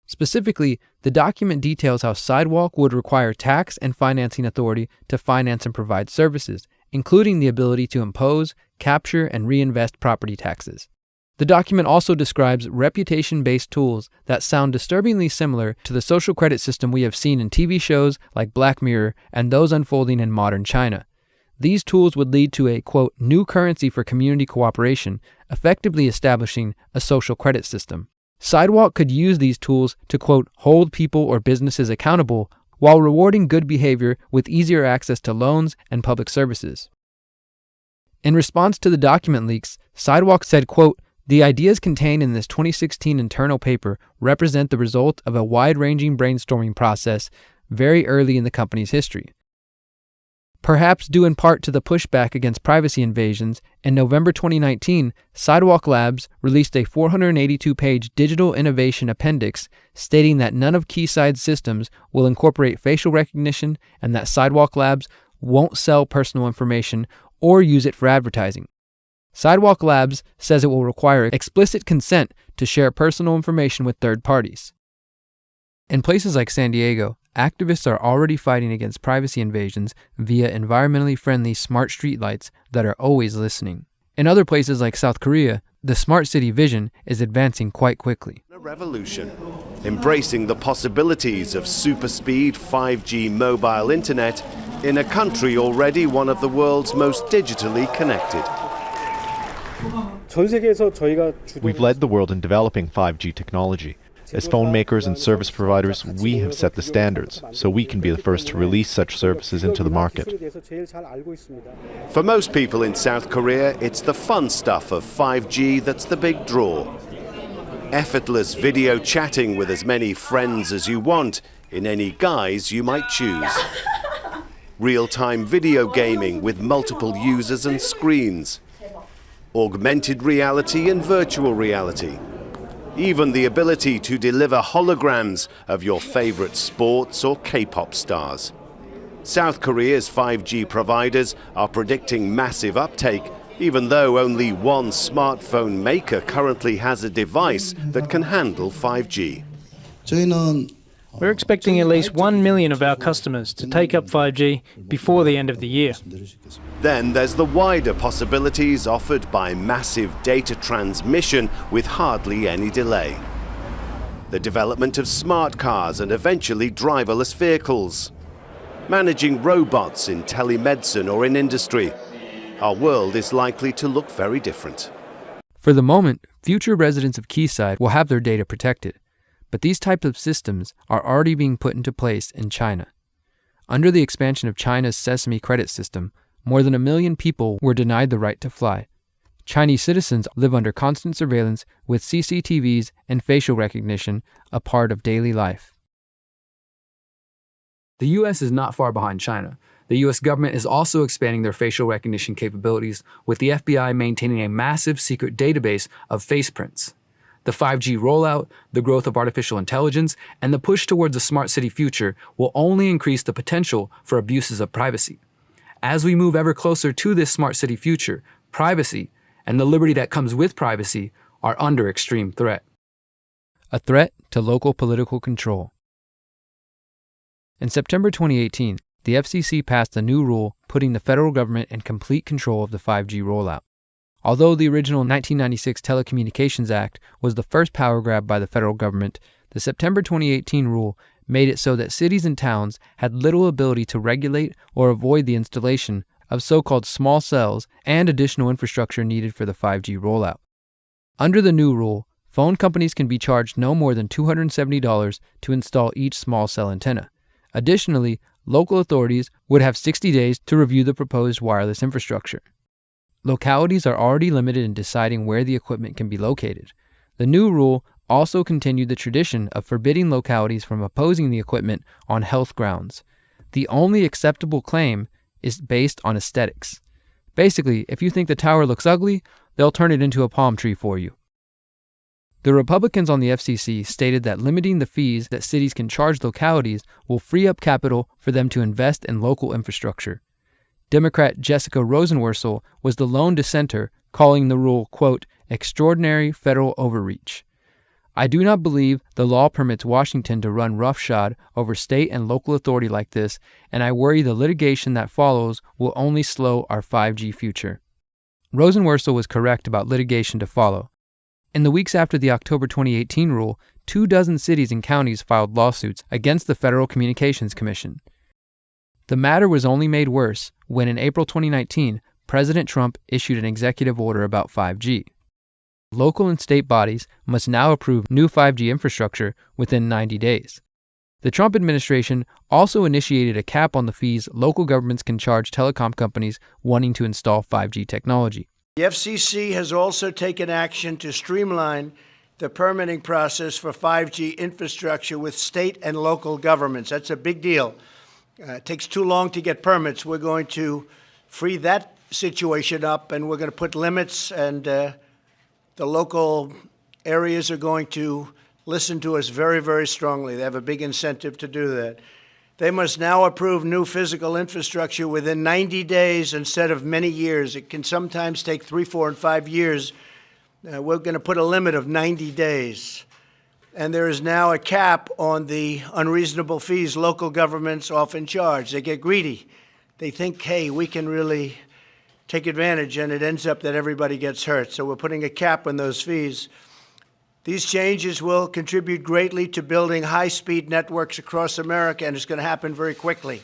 Specifically, the document details how Sidewalk would require tax and financing authority to finance and provide services, including the ability to impose, capture, and reinvest property taxes. The document also describes reputation-based tools that sound disturbingly similar to the social credit system we have seen in TV shows like Black Mirror and those unfolding in modern China. These tools would lead to a, quote, new currency for community cooperation, effectively establishing a social credit system. Sidewalk could use these tools to, quote, hold people or businesses accountable while rewarding good behavior with easier access to loans and public services. In response to the document leaks, Sidewalk said, quote, the ideas contained in this 2016 internal paper represent the result of a wide-ranging brainstorming process very early in the company's history. Perhaps due in part to the pushback against privacy invasions, in November 2019, Sidewalk Labs released a 482-page digital innovation appendix stating that none of Quayside's systems will incorporate facial recognition and that Sidewalk Labs won't sell personal information or use it for advertising. Sidewalk Labs says it will require explicit consent to share personal information with third parties. In places like San Diego, activists are already fighting against privacy invasions via environmentally friendly smart streetlights that are always listening. In other places like South Korea, the smart city vision is advancing quite quickly. A revolution, embracing the possibilities of super-speed 5G mobile internet in a country already one of the world's most digitally connected. We've led the world in developing 5G technology. As phone makers and service providers, we have set the standards, so we can be the first to release such services into the market. For most people in South Korea, it's the fun stuff of 5G that's the big draw. Effortless video chatting with as many friends as you want, in any guise you might choose. Real-time video gaming with multiple users and screens. Augmented reality and virtual reality. Even the ability to deliver holograms of your favorite sports or K-pop stars. South Korea's 5G providers are predicting massive uptake, even though only one smartphone maker currently has a device that can handle 5G. We're expecting at least 1 million of our customers to take up 5G before the end of the year. Then there's the wider possibilities offered by massive data transmission with hardly any delay. The development of smart cars and eventually driverless vehicles. Managing robots in telemedicine or in industry. Our world is likely to look very different. For the moment, future residents of Quayside will have their data protected. But these types of systems are already being put into place in China. Under the expansion of China's Sesame credit system, more than 1 million people were denied the right to fly. Chinese citizens live under constant surveillance with CCTVs and facial recognition a part of daily life. The U.S. is not far behind China. The U.S. government is also expanding their facial recognition capabilities, with the FBI maintaining a massive secret database of face prints. The 5G rollout, the growth of artificial intelligence, and the push towards a smart city future will only increase the potential for abuses of privacy. As we move ever closer to this smart city future, privacy and the liberty that comes with privacy are under extreme threat. A threat to local political control. In September 2018, the FCC passed a new rule putting the federal government in complete control of the 5G rollout. Although the original 1996 Telecommunications Act was the first power grab by the federal government, the September 2018 rule made it so that cities and towns had little ability to regulate or avoid the installation of so-called small cells and additional infrastructure needed for the 5G rollout. Under the new rule, phone companies can be charged no more than $270 to install each small cell antenna. Additionally, local authorities would have 60 days to review the proposed wireless infrastructure. Localities are already limited in deciding where the equipment can be located. The new rule also continued the tradition of forbidding localities from opposing the equipment on health grounds. The only acceptable claim is based on aesthetics. Basically, if you think the tower looks ugly, they'll turn it into a palm tree for you. The Republicans on the FCC stated that limiting the fees that cities can charge localities will free up capital for them to invest in local infrastructure. Democrat Jessica Rosenworcel was the lone dissenter, calling the rule, quote, extraordinary federal overreach. I do not believe the law permits Washington to run roughshod over state and local authority like this, and I worry the litigation that follows will only slow our 5G future. Rosenworcel was correct about litigation to follow. In the weeks after the October 2018 rule, 24 cities and counties filed lawsuits against the Federal Communications Commission. The matter was only made worse when in April 2019, President Trump issued an executive order about 5G. Local and state bodies must now approve new 5G infrastructure within 90 days. The Trump administration also initiated a cap on the fees local governments can charge telecom companies wanting to install 5G technology. The FCC has also taken action to streamline the permitting process for 5G infrastructure with state and local governments. That's a big deal. It takes too long to get permits. We're going to free that situation up, and we're going to put limits, and the local areas are going to listen to us very, very strongly. They have a big incentive to do that. They must now approve new physical infrastructure within 90 days instead of many years. It can sometimes take 3, 4, and 5 years. We're going to put a limit of 90 days. And there is now a cap on the unreasonable fees local governments often charge. They get greedy. They think, hey, we can really take advantage, and it ends up that everybody gets hurt. So we're putting a cap on those fees. These changes will contribute greatly to building high-speed networks across America, and it's going to happen very quickly,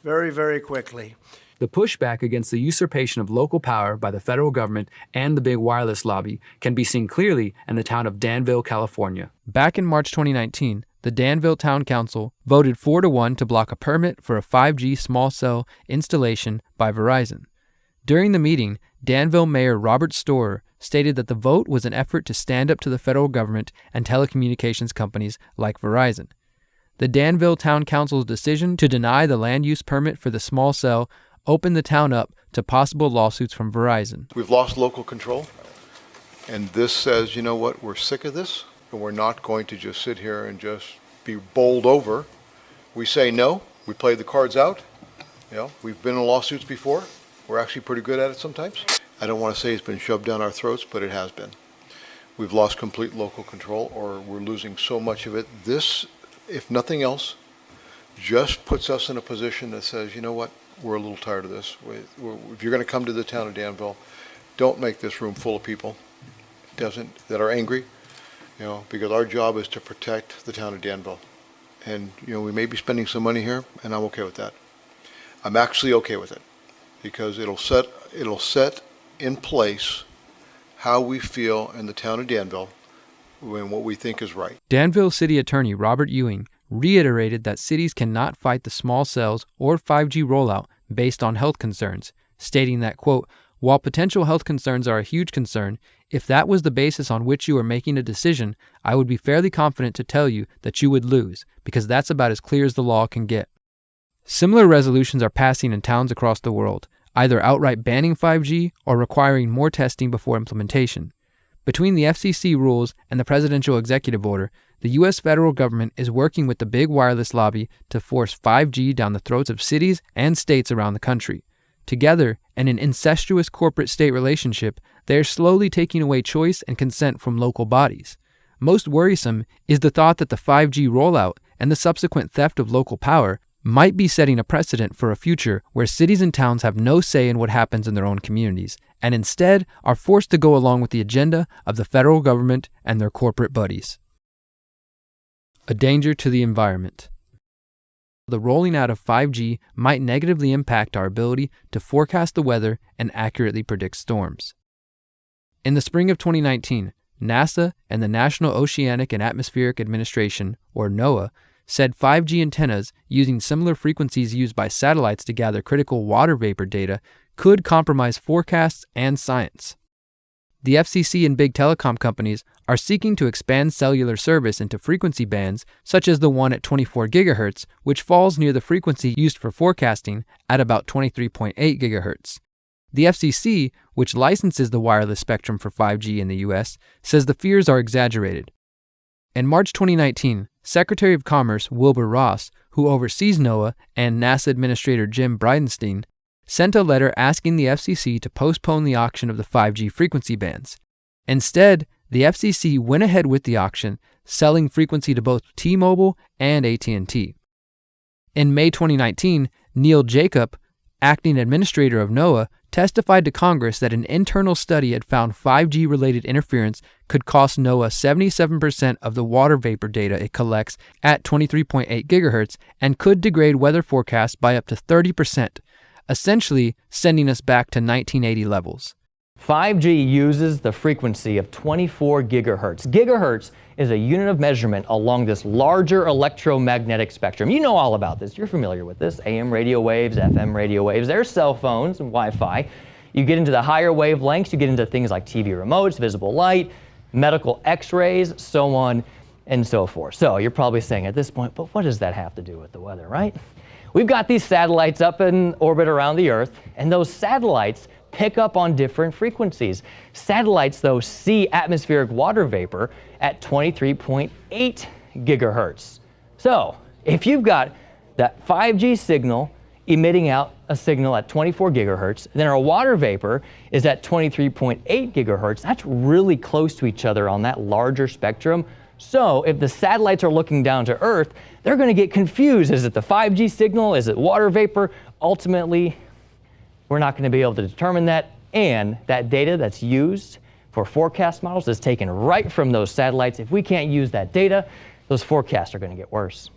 very, very quickly. The pushback against the usurpation of local power by the federal government and the big wireless lobby can be seen clearly in the town of Danville, California. Back in March 2019, the Danville Town Council voted 4-1 to block a permit for a 5G small cell installation by Verizon. During the meeting, Danville Mayor Robert Storer stated that the vote was an effort to stand up to the federal government and telecommunications companies like Verizon. The Danville Town Council's decision to deny the land use permit for the small cell opened the town up to possible lawsuits from Verizon. We've lost local control, and this says, you know what, we're sick of this, and we're not going to just sit here and just be bowled over. We say no, we play the cards out. You know, we've been in lawsuits before. We're actually pretty good at it sometimes. I don't want to say it's been shoved down our throats, but it has been. We've lost complete local control, or we're losing so much of it. This, if nothing else, just puts us in a position that says, you know what, we're a little tired of this. If you're going to come to the town of Danville, don't make this room full of people that are angry, you know, because our job is to protect the town of Danville. And, you know, we may be spending some money here, and I'm okay with that. I'm actually okay with it, because it'll set in place how we feel in the town of Danville and what we think is right. Danville City Attorney Robert Ewing reiterated that cities cannot fight the small cells or 5G rollout based on health concerns, stating that, quote, while potential health concerns are a huge concern, if that was the basis on which you are making a decision, I would be fairly confident to tell you that you would lose, because that's about as clear as the law can get. Similar resolutions are passing in towns across the world, either outright banning 5G or requiring more testing before implementation. Between the FCC rules and the presidential executive order, the U.S. federal government is working with the big wireless lobby to force 5G down the throats of cities and states around the country. Together, in an incestuous corporate-state relationship, they are slowly taking away choice and consent from local bodies. Most worrisome is the thought that the 5G rollout and the subsequent theft of local power might be setting a precedent for a future where cities and towns have no say in what happens in their own communities, and instead are forced to go along with the agenda of the federal government and their corporate buddies. A danger to the environment. The rolling out of 5G might negatively impact our ability to forecast the weather and accurately predict storms. In the spring of 2019, NASA and the National Oceanic and Atmospheric Administration, or NOAA, said 5G antennas using similar frequencies used by satellites to gather critical water vapor data could compromise forecasts and science. The FCC and big telecom companies are seeking to expand cellular service into frequency bands such as the one at 24 GHz, which falls near the frequency used for forecasting at about 23.8 GHz. The FCC, which licenses the wireless spectrum for 5G in the U.S., says the fears are exaggerated. In March 2019, Secretary of Commerce Wilbur Ross, who oversees NOAA, and NASA Administrator Jim Bridenstine, sent a letter asking the FCC to postpone the auction of the 5G frequency bands. Instead, the FCC went ahead with the auction, selling frequency to both T-Mobile and AT&T. In May 2019, Neil Jacob, acting administrator of NOAA, testified to Congress that an internal study had found 5G-related interference could cost NOAA 77% of the water vapor data it collects at 23.8 GHz and could degrade weather forecasts by up to 30%, essentially sending us back to 1980 levels. 5G uses the frequency of 24 gigahertz. Gigahertz is a unit of measurement along this larger electromagnetic spectrum. You know all about this. You're familiar with this. AM radio waves, FM radio waves. There's cell phones and Wi-Fi. You get into the higher wavelengths, you get into things like TV remotes, visible light, medical x-rays, so on and so forth. So you're probably saying at this point, but what does that have to do with the weather, right? We've got these satellites up in orbit around the Earth, and those satellites pick up on different frequencies. Satellites, though, see atmospheric water vapor at 23.8 gigahertz. So if you've got that 5G signal emitting out a signal at 24 gigahertz. Then our water vapor is at 23.8 gigahertz. That's really close to each other on that larger spectrum. So if the satellites are looking down to Earth, they're going to get confused. Is it the 5G signal? Is it water vapor? Ultimately, we're not going to be able to determine that. And that data that's used for forecast models is taken right from those satellites. If we can't use that data, those forecasts are going to get worse.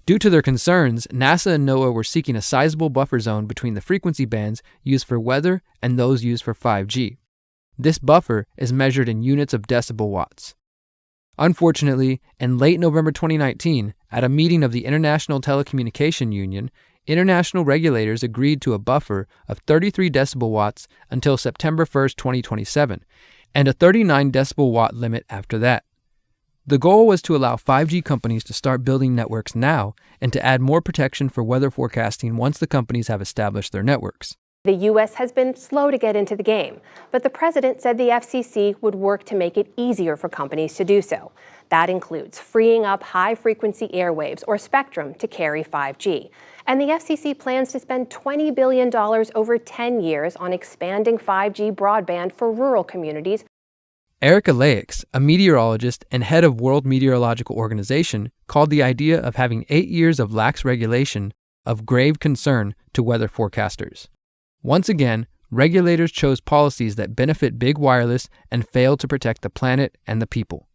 Due to their concerns, NASA and NOAA were seeking a sizable buffer zone between the frequency bands used for weather and those used for 5G. This buffer is measured in units of decibel watts. Unfortunately, in late November 2019, at a meeting of the International Telecommunication Union, international regulators agreed to a buffer of 33 decibel watts until September 1st, 2027, and a 39 decibel watt limit after that. The goal was to allow 5G companies to start building networks now and to add more protection for weather forecasting once the companies have established their networks. The U.S. has been slow to get into the game, but the president said the FCC would work to make it easier for companies to do so. That includes freeing up high-frequency airwaves or spectrum to carry 5G. And the FCC plans to spend $20 billion over 10 years on expanding 5G broadband for rural communities. Erica Leix, a meteorologist and head of World Meteorological Organization, called the idea of having 8 years of lax regulation of grave concern to weather forecasters. Once again, regulators chose policies that benefit big wireless and fail to protect the planet and the people.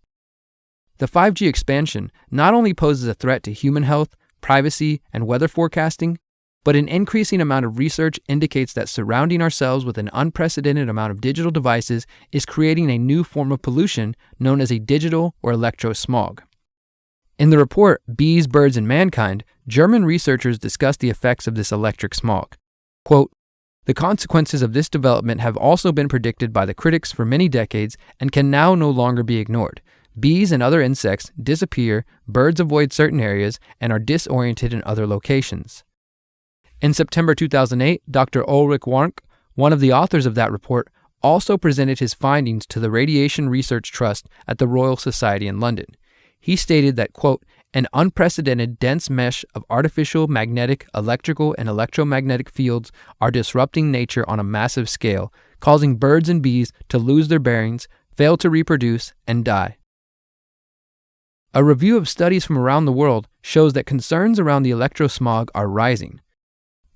The 5G expansion not only poses a threat to human health, privacy, and weather forecasting, but an increasing amount of research indicates that surrounding ourselves with an unprecedented amount of digital devices is creating a new form of pollution known as a digital or electrosmog. In the report, Bees, Birds, and Mankind, German researchers discussed the effects of this electric smog. Quote, "The consequences of this development have also been predicted by the critics for many decades and can now no longer be ignored. Bees and other insects disappear, birds avoid certain areas, and are disoriented in other locations." In September 2008, Dr. Ulrich Warnke, one of the authors of that report, also presented his findings to the Radiation Research Trust at the Royal Society in London. He stated that, quote, "An unprecedented dense mesh of artificial magnetic, electrical, and electromagnetic fields are disrupting nature on a massive scale, causing birds and bees to lose their bearings, fail to reproduce, and die." A review of studies from around the world shows that concerns around the electrosmog are rising.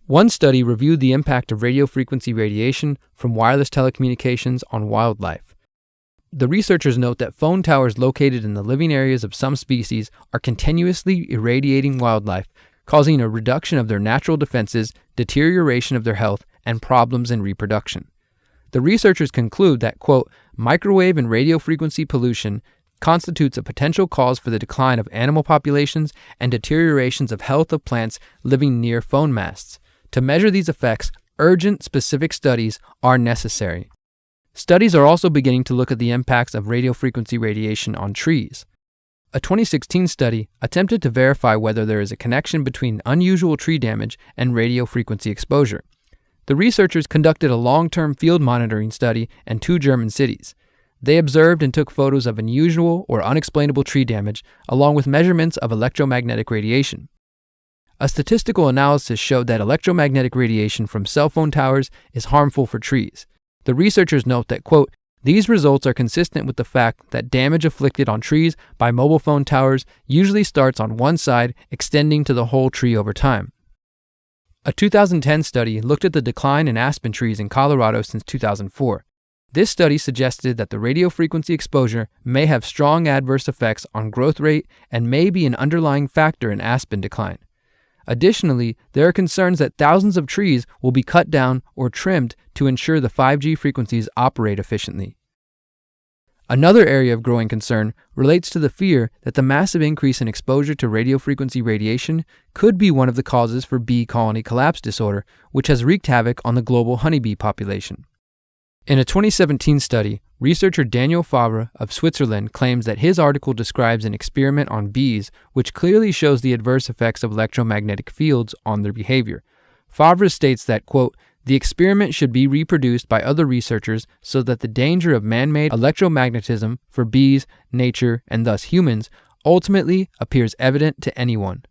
One study reviewed the impact of radio frequency radiation from wireless telecommunications on wildlife. The researchers note that phone towers located in the living areas of some species are continuously irradiating wildlife, causing a reduction of their natural defenses, deterioration of their health, and problems in reproduction. The researchers conclude that, quote, "Microwave and radio frequency pollution constitutes a potential cause for the decline of animal populations and deteriorations of health of plants living near phone masts. To measure these effects, urgent specific studies are necessary." Studies are also beginning to look at the impacts of radio frequency radiation on trees. A 2016 study attempted to verify whether there is a connection between unusual tree damage and radio frequency exposure. The researchers conducted a long-term field monitoring study in 2 German cities. They observed and took photos of unusual or unexplainable tree damage, along with measurements of electromagnetic radiation. A statistical analysis showed that electromagnetic radiation from cell phone towers is harmful for trees. The researchers note that, quote, "These results are consistent with the fact that damage inflicted on trees by mobile phone towers usually starts on one side, extending to the whole tree over time." A 2010 study looked at the decline in aspen trees in Colorado since 2004. This study suggested that the radio frequency exposure may have strong adverse effects on growth rate and may be an underlying factor in aspen decline. Additionally, there are concerns that thousands of trees will be cut down or trimmed to ensure the 5G frequencies operate efficiently. Another area of growing concern relates to the fear that the massive increase in exposure to radio frequency radiation could be one of the causes for bee colony collapse disorder, which has wreaked havoc on the global honeybee population. In a 2017 study, researcher Daniel Favre of Switzerland claims that his article describes an experiment on bees which clearly shows the adverse effects of electromagnetic fields on their behavior. Favre states that, quote, "The experiment should be reproduced by other researchers so that the danger of man-made electromagnetism for bees, nature, and thus humans ultimately appears evident to anyone."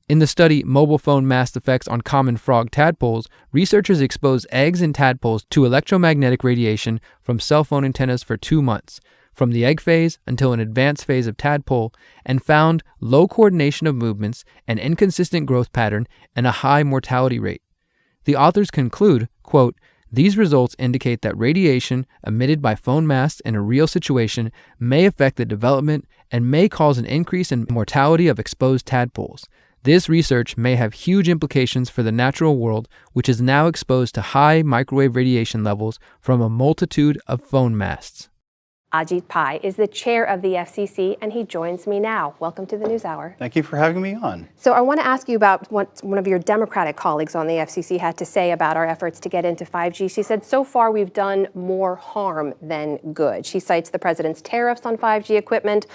In the study Mobile Phone Mast Effects on Common Frog Tadpoles, researchers exposed eggs and tadpoles to electromagnetic radiation from cell phone antennas for 2 months, from the egg phase until an advanced phase of tadpole, and found low coordination of movements, an inconsistent growth pattern, and a high mortality rate. The authors conclude, quote, "These results indicate that radiation emitted by phone masts in a real situation may affect the development and may cause an increase in mortality of exposed tadpoles. This research may have huge implications for the natural world, which is now exposed to high microwave radiation levels from a multitude of phone masts." Ajit Pai is the chair of the FCC, and he joins me now. Welcome to the NewsHour. Thank you for having me on. So I want to ask you about what one of your Democratic colleagues on the FCC had to say about our efforts to get into 5G. She said, so far we've done more harm than good. She cites the president's tariffs on 5G equipment,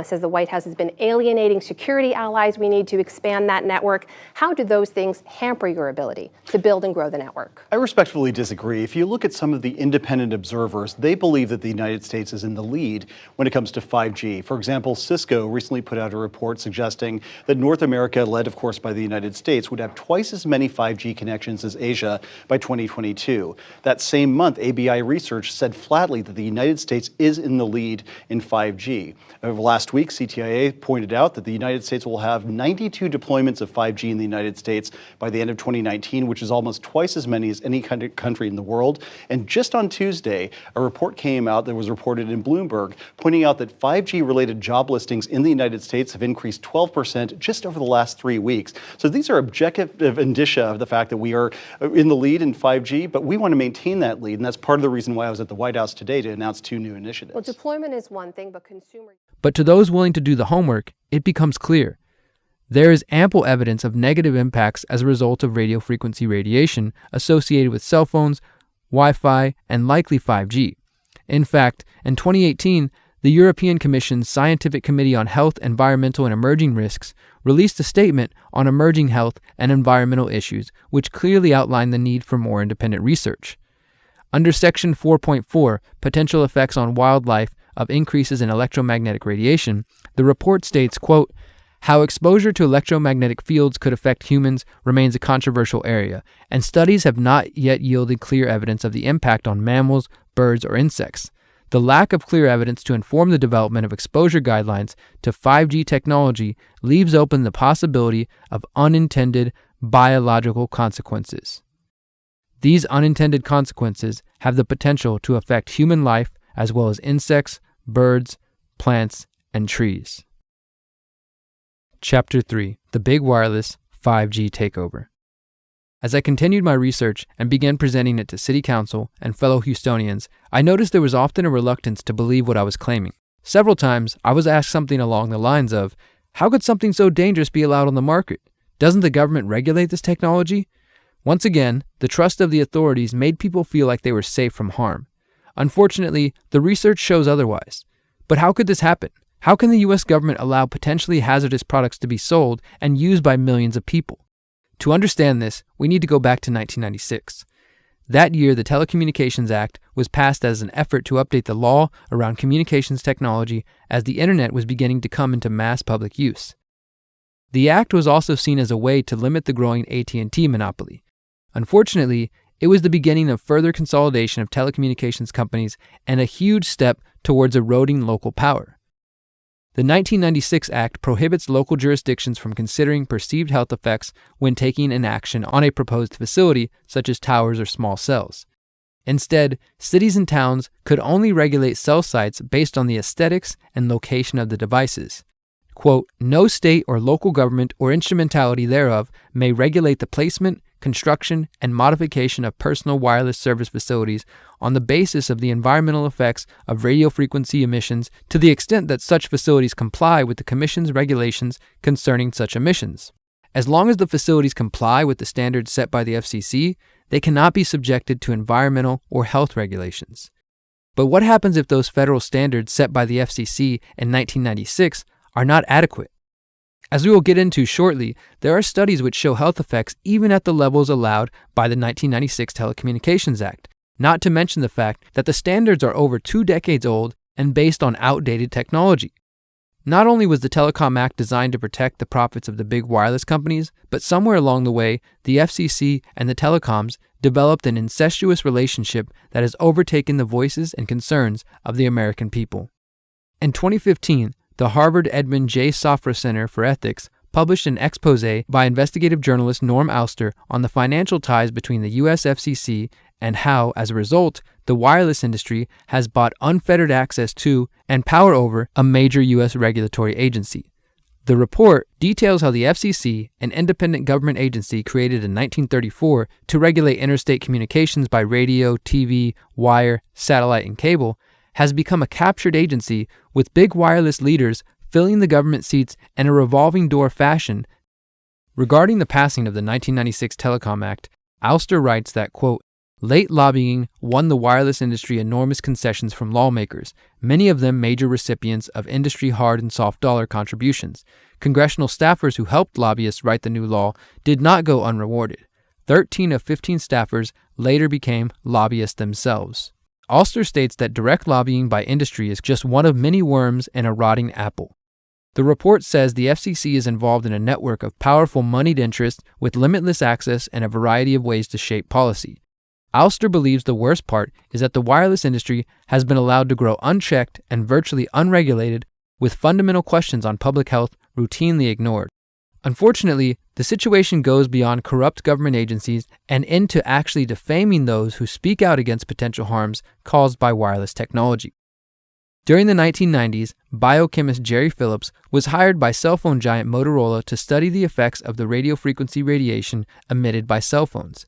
says the White House has been alienating security allies. We need to expand that network. How do those things hamper your ability to build and grow the network? I respectfully disagree. If you look at some of the independent observers, they believe that the United States is in the lead when it comes to 5G. For example, Cisco recently put out a report suggesting that North America, led of course by the United States, would have twice as many 5G connections as Asia by 2022. That same month, ABI Research said flatly that the United States is in the lead in 5G. Last week, CTIA pointed out that the United States will have 92 deployments of 5G in the United States by the end of 2019, which is almost twice as many as any country in the world. And just on Tuesday, a report came out that was reported in Bloomberg, pointing out that 5G-related job listings in the United States have increased 12% just over the last 3 weeks. So these are objective indicia of the fact that we are in the lead in 5G, but we want to maintain that lead, and that's part of the reason why I was at the White House today to announce 2 new initiatives. Well, deployment is one thing, but consumer... But to those willing to do the homework, it becomes clear. There is ample evidence of negative impacts as a result of radio frequency radiation associated with cell phones, Wi-Fi, and likely 5G. In fact, in 2018, the European Commission's Scientific Committee on Health, Environmental, and Emerging Risks released a statement on emerging health and environmental issues, which clearly outlined the need for more independent research. Under Section 4.4, Potential Effects on Wildlife of Increases in Electromagnetic Radiation, the report states, quote, "How exposure to electromagnetic fields could affect humans remains a controversial area, and studies have not yet yielded clear evidence of the impact on mammals, birds, or insects. The lack of clear evidence to inform the development of exposure guidelines to 5G technology leaves open the possibility of unintended biological consequences. These unintended consequences have the potential to affect human life as well as insects, birds, plants, and trees." Chapter 3: The Big Wireless 5G Takeover. As I continued my research and began presenting it to City Council and fellow Houstonians, I noticed there was often a reluctance to believe what I was claiming. Several times, I was asked something along the lines of, "How could something so dangerous be allowed on the market? Doesn't the government regulate this technology?" Once again, the trust of the authorities made people feel like they were safe from harm. Unfortunately, the research shows otherwise. But how could this happen? How can the U.S. government allow potentially hazardous products to be sold and used by millions of people? To understand this, we need to go back to 1996. That year, the Telecommunications Act was passed as an effort to update the law around communications technology as the internet was beginning to come into mass public use. The act was also seen as a way to limit the growing AT&T monopoly. Unfortunately, it was the beginning of further consolidation of telecommunications companies and a huge step towards eroding local power. The 1996 Act prohibits local jurisdictions from considering perceived health effects when taking an action on a proposed facility, such as towers or small cells. Instead, cities and towns could only regulate cell sites based on the aesthetics and location of the devices. Quote, "No state or local government or instrumentality thereof may regulate the placement, construction, and modification of personal wireless service facilities on the basis of the environmental effects of radio frequency emissions to the extent that such facilities comply with the Commission's regulations concerning such emissions. As long as the facilities comply with the standards set by the FCC, they cannot be subjected to environmental or health regulations." But what happens if those federal standards set by the FCC in 1996 are not adequate? As we will get into shortly, there are studies which show health effects even at the levels allowed by the 1996 Telecommunications Act, not to mention the fact that the standards are over 2 decades old and based on outdated technology. Not only was the Telecom Act designed to protect the profits of the big wireless companies, but somewhere along the way, the FCC and the telecoms developed an incestuous relationship that has overtaken the voices and concerns of the American people. In 2015, the Harvard Edmund J. Safra Center for Ethics published an exposé by investigative journalist Norm Alster on the financial ties between the US FCC and how, as a result, the wireless industry has bought unfettered access to and power over a major US regulatory agency. The report details how the FCC, an independent government agency created in 1934 to regulate interstate communications by radio, TV, wire, satellite, and cable, has become a captured agency with big wireless leaders filling the government seats in a revolving door fashion. Regarding the passing of the 1996 Telecom Act, Alster writes that, quote, late lobbying won the wireless industry enormous concessions from lawmakers, many of them major recipients of industry hard and soft dollar contributions. Congressional staffers who helped lobbyists write the new law did not go unrewarded. 13 of 15 staffers later became lobbyists themselves. Alster states that direct lobbying by industry is just one of many worms in a rotting apple. The report says the FCC is involved in a network of powerful moneyed interests with limitless access and a variety of ways to shape policy. Alster believes the worst part is that the wireless industry has been allowed to grow unchecked and virtually unregulated, with fundamental questions on public health routinely ignored. Unfortunately, the situation goes beyond corrupt government agencies and into actually defaming those who speak out against potential harms caused by wireless technology. During the 1990s, biochemist Jerry Phillips was hired by cell phone giant Motorola to study the effects of the radio frequency radiation emitted by cell phones.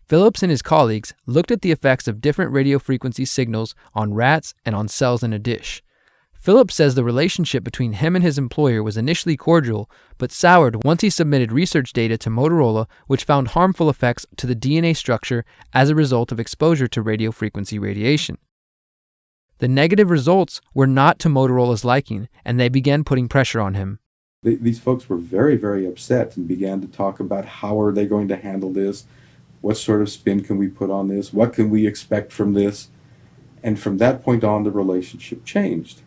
Phillips and his colleagues looked at the effects of different radio frequency signals on rats and on cells in a dish. Phillips says the relationship between him and his employer was initially cordial, but soured once he submitted research data to Motorola which found harmful effects to the DNA structure as a result of exposure to radio frequency radiation. The negative results were not to Motorola's liking, and they began putting pressure on him. These folks were very, very upset and began to talk about how are they going to handle this, what sort of spin can we put on this, what can we expect from this, and from that point on the relationship changed.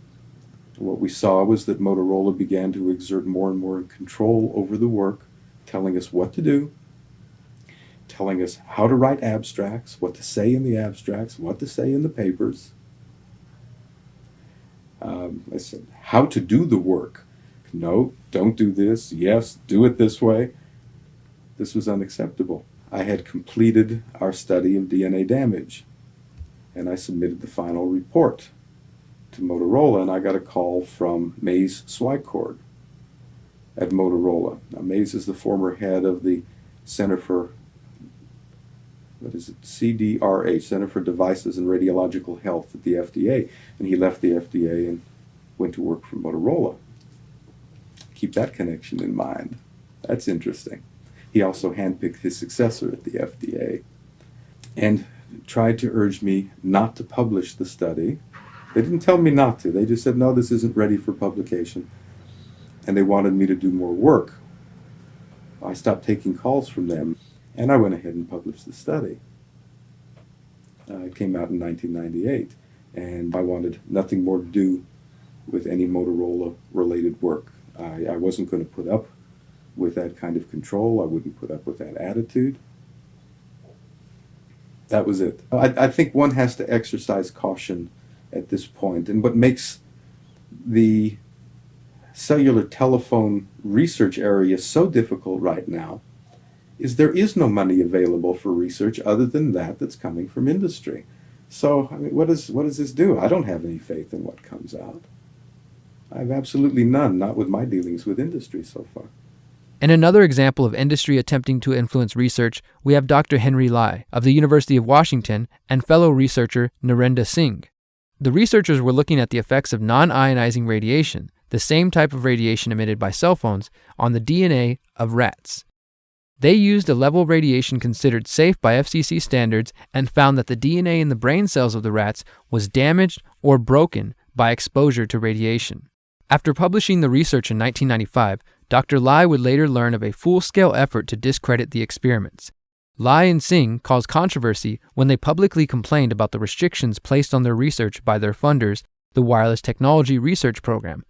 What we saw was that Motorola began to exert more and more control over the work, telling us what to do, telling us how to write abstracts, what to say in the abstracts, what to say in the papers. I said, how to do the work. No, don't do this. Yes, do it this way. This was unacceptable. I had completed our study of DNA damage, and I submitted the final report to Motorola, and I got a call from Mays Swycord at Motorola. Now, Mays is the former head of the Center for, CDRH, Center for Devices and Radiological Health at the FDA, and he left the FDA and went to work for Motorola. Keep that connection in mind. That's interesting. He also handpicked his successor at the FDA and tried to urge me not to publish the study. They didn't tell me not to. They just said, no, this isn't ready for publication. And they wanted me to do more work. I stopped taking calls from them, and I went ahead and published the study. It came out in 1998, and I wanted nothing more to do with any Motorola-related work. I wasn't going to put up with that kind of control. I wouldn't put up with that attitude. That was it. I think one has to exercise caution at this point. And what makes the cellular telephone research area so difficult right now is there is no money available for research other than that's coming from industry. So, I mean, what does this do? I don't have any faith in what comes out. I have absolutely none, not with my dealings with industry so far. In another example of industry attempting to influence research, we have Dr. Henry Lai of the University of Washington and fellow researcher Narendra Singh. The researchers were looking at the effects of non-ionizing radiation, the same type of radiation emitted by cell phones, on the DNA of rats. They used a level of radiation considered safe by FCC standards and found that the DNA in the brain cells of the rats was damaged or broken by exposure to radiation. After publishing the research in 1995, Dr. Lai would later learn of a full-scale effort to discredit the experiments. Lai and Singh caused controversy when they publicly complained about the restrictions placed on their research by their funders, the Wireless Technology Research Program.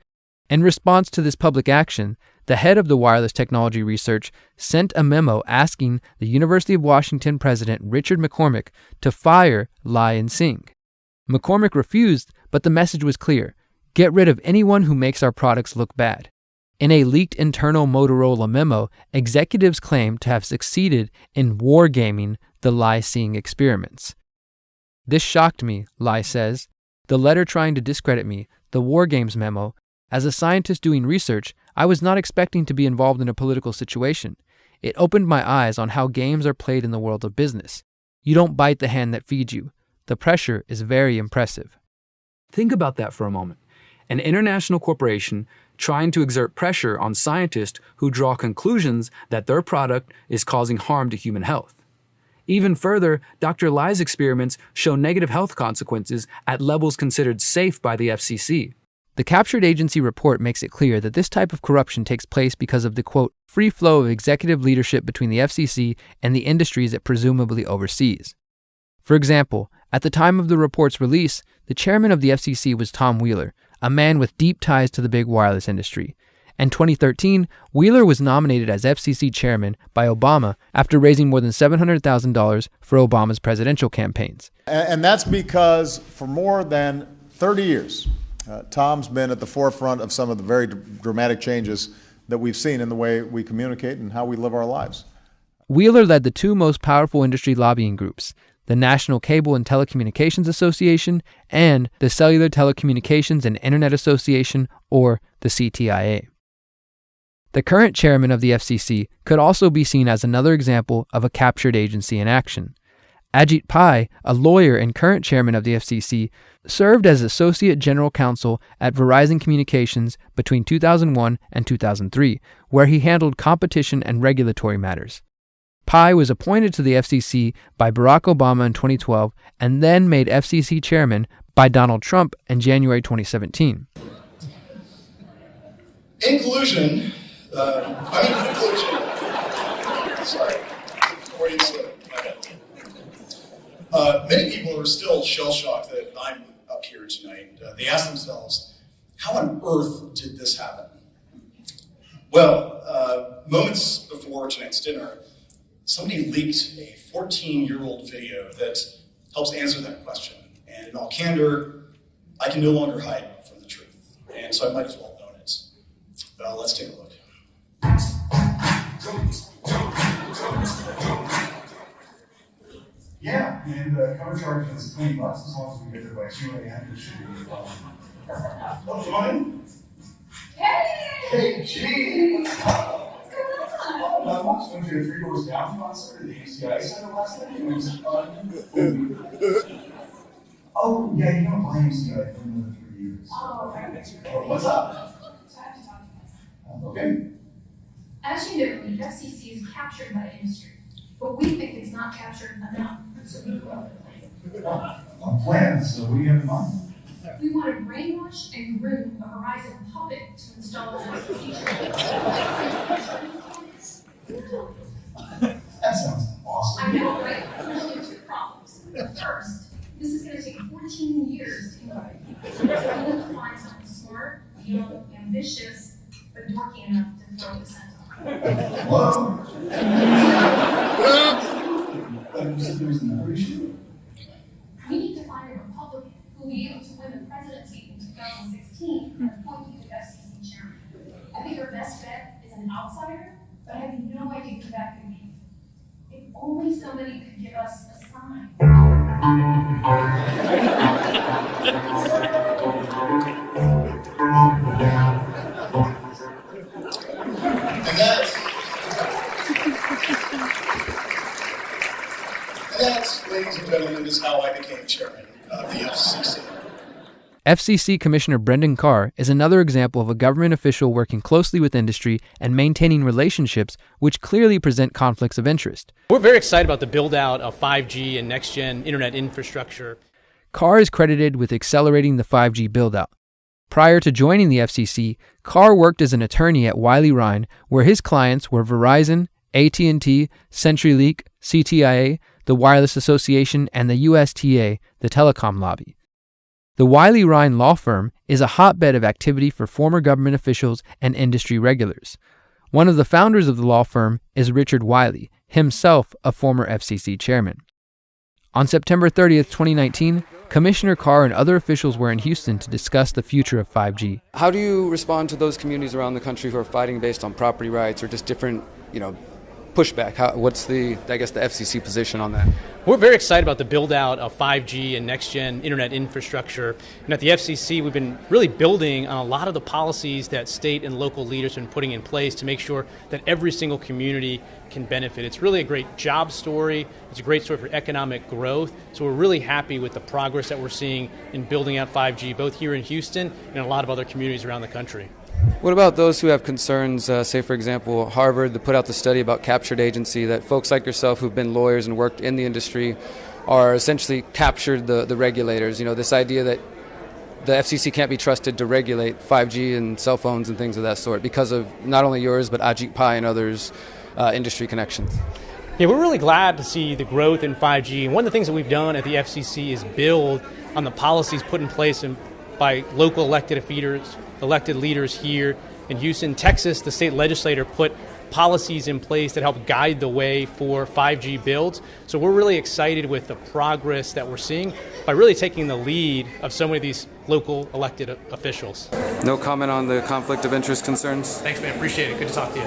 In response to this public action, the head of the wireless technology research sent a memo asking the University of Washington president Richard McCormick to fire Lai and Singh. McCormick refused, but the message was clear: get rid of anyone who makes our products look bad. In a leaked internal Motorola memo, executives claim to have succeeded in wargaming the Lai-Singh experiments. This shocked me, Lai says. The letter trying to discredit me, the War Games memo. As a scientist doing research, I was not expecting to be involved in a political situation. It opened my eyes on how games are played in the world of business. You don't bite the hand that feeds you. The pressure is very impressive. Think about that for a moment. An international corporation trying to exert pressure on scientists who draw conclusions that their product is causing harm to human health. Even further, Dr. Lai's experiments show negative health consequences at levels considered safe by the FCC. The captured agency report makes it clear that this type of corruption takes place because of the, quote, free flow of executive leadership between the FCC and the industries it presumably oversees. For example, at the time of the report's release, the chairman of the FCC was Tom Wheeler, a man with deep ties to the big wireless industry. In 2013, Wheeler was nominated as FCC chairman by Obama after raising more than $700,000 for Obama's presidential campaigns. And that's because for more than 30 years, Tom's been at the forefront of some of the very dramatic changes that we've seen in the way we communicate and how we live our lives. Wheeler led the two most powerful industry lobbying groups, the National Cable and Telecommunications Association and the Cellular Telecommunications and Internet Association, or the CTIA. The current chairman of the FCC could also be seen as another example of a captured agency in action. Ajit Pai, a lawyer and current chairman of the FCC, served as Associate General Counsel at Verizon Communications between 2001 and 2003, where he handled competition and regulatory matters. Pai was appointed to the FCC by Barack Obama in 2012 and then made FCC chairman by Donald Trump in January 2017. In conclusion, sorry, many people are still shell-shocked that I'm up here tonight. They ask themselves, how on earth did this happen? Well, moments before tonight's dinner, somebody leaked a 14-year-old video that helps answer that question. And in all candor, I can no longer hide from the truth. And so I might as well own it. Well, let's take a look. Yeah, and cover charge is $20 as long as we get there by 2 a.m. It should be fun. Oh, Johnny? Hey, G! What's going on? Not much. Went to a 3 Doors Down concert at the UCI Center last night. It was fun. Oh, yeah, you don't blame UCI for more than 3 years. Oh, what's up? So I have to talk to you guys. Okay. As you know, the FCC is captured by industry, but we think it's not captured enough. So we go up with A plan, so what do you have in mind? We want to brainwash and groom a Verizon puppet to install as a feature. That sounds awesome. I know, right? There's only 2 problems. First, this is going to take 14 years to implement. So we need to find something smart, young, ambitious, but dorky enough to throw the scent on. Whoa! You said there was another issue? We need to find a Republican who will be able to win the presidency in 2016 and appoint you to FCC chairman. I think our best bet is an outsider, but I have no idea who that could be. If only somebody could give us a sign. And that's, ladies and gentlemen, is how I became chairman of the FCC. FCC Commissioner Brendan Carr is another example of a government official working closely with industry and maintaining relationships which clearly present conflicts of interest. We're very excited about the build-out of 5G and next-gen internet infrastructure. Carr is credited with accelerating the 5G build-out. Prior to joining the FCC, Carr worked as an attorney at Wiley Rein, where his clients were Verizon, AT&T, CenturyLink, CTIA, the Wireless Association, and the USTA, the telecom lobby. The Wiley Ryan law firm is a hotbed of activity for former government officials and industry regulars. One of the founders of the law firm is Richard Wiley, himself a former FCC chairman. On September 30th, 2019, Commissioner Carr and other officials were in Houston to discuss the future of 5G. How do you respond to those communities around the country who are fighting based on property rights or just different, pushback? What's the FCC position on that? We're very excited about the build-out of 5G and next-gen internet infrastructure. And at the FCC, we've been really building on a lot of the policies that state and local leaders have been putting in place to make sure that every single community can benefit. It's really a great job story. It's a great story for economic growth. So we're really happy with the progress that we're seeing in building out 5G, both here in Houston and in a lot of other communities around the country. What about those who have concerns, say, for example, Harvard, that put out the study about captured agency, that folks like yourself who've been lawyers and worked in the industry are essentially captured the regulators? This idea that the FCC can't be trusted to regulate 5G and cell phones and things of that sort because of not only yours, but Ajit Pai and others' industry connections. Yeah, we're really glad to see the growth in 5G. And one of the things that we've done at the FCC is build on the policies put in place by local elected leaders here in Houston. Texas, the state legislature put policies in place that help guide the way for 5G builds. So we're really excited with the progress that we're seeing by really taking the lead of so many of these local elected officials. No comment on the conflict of interest concerns? Thanks, man. Appreciate it. Good to talk to you.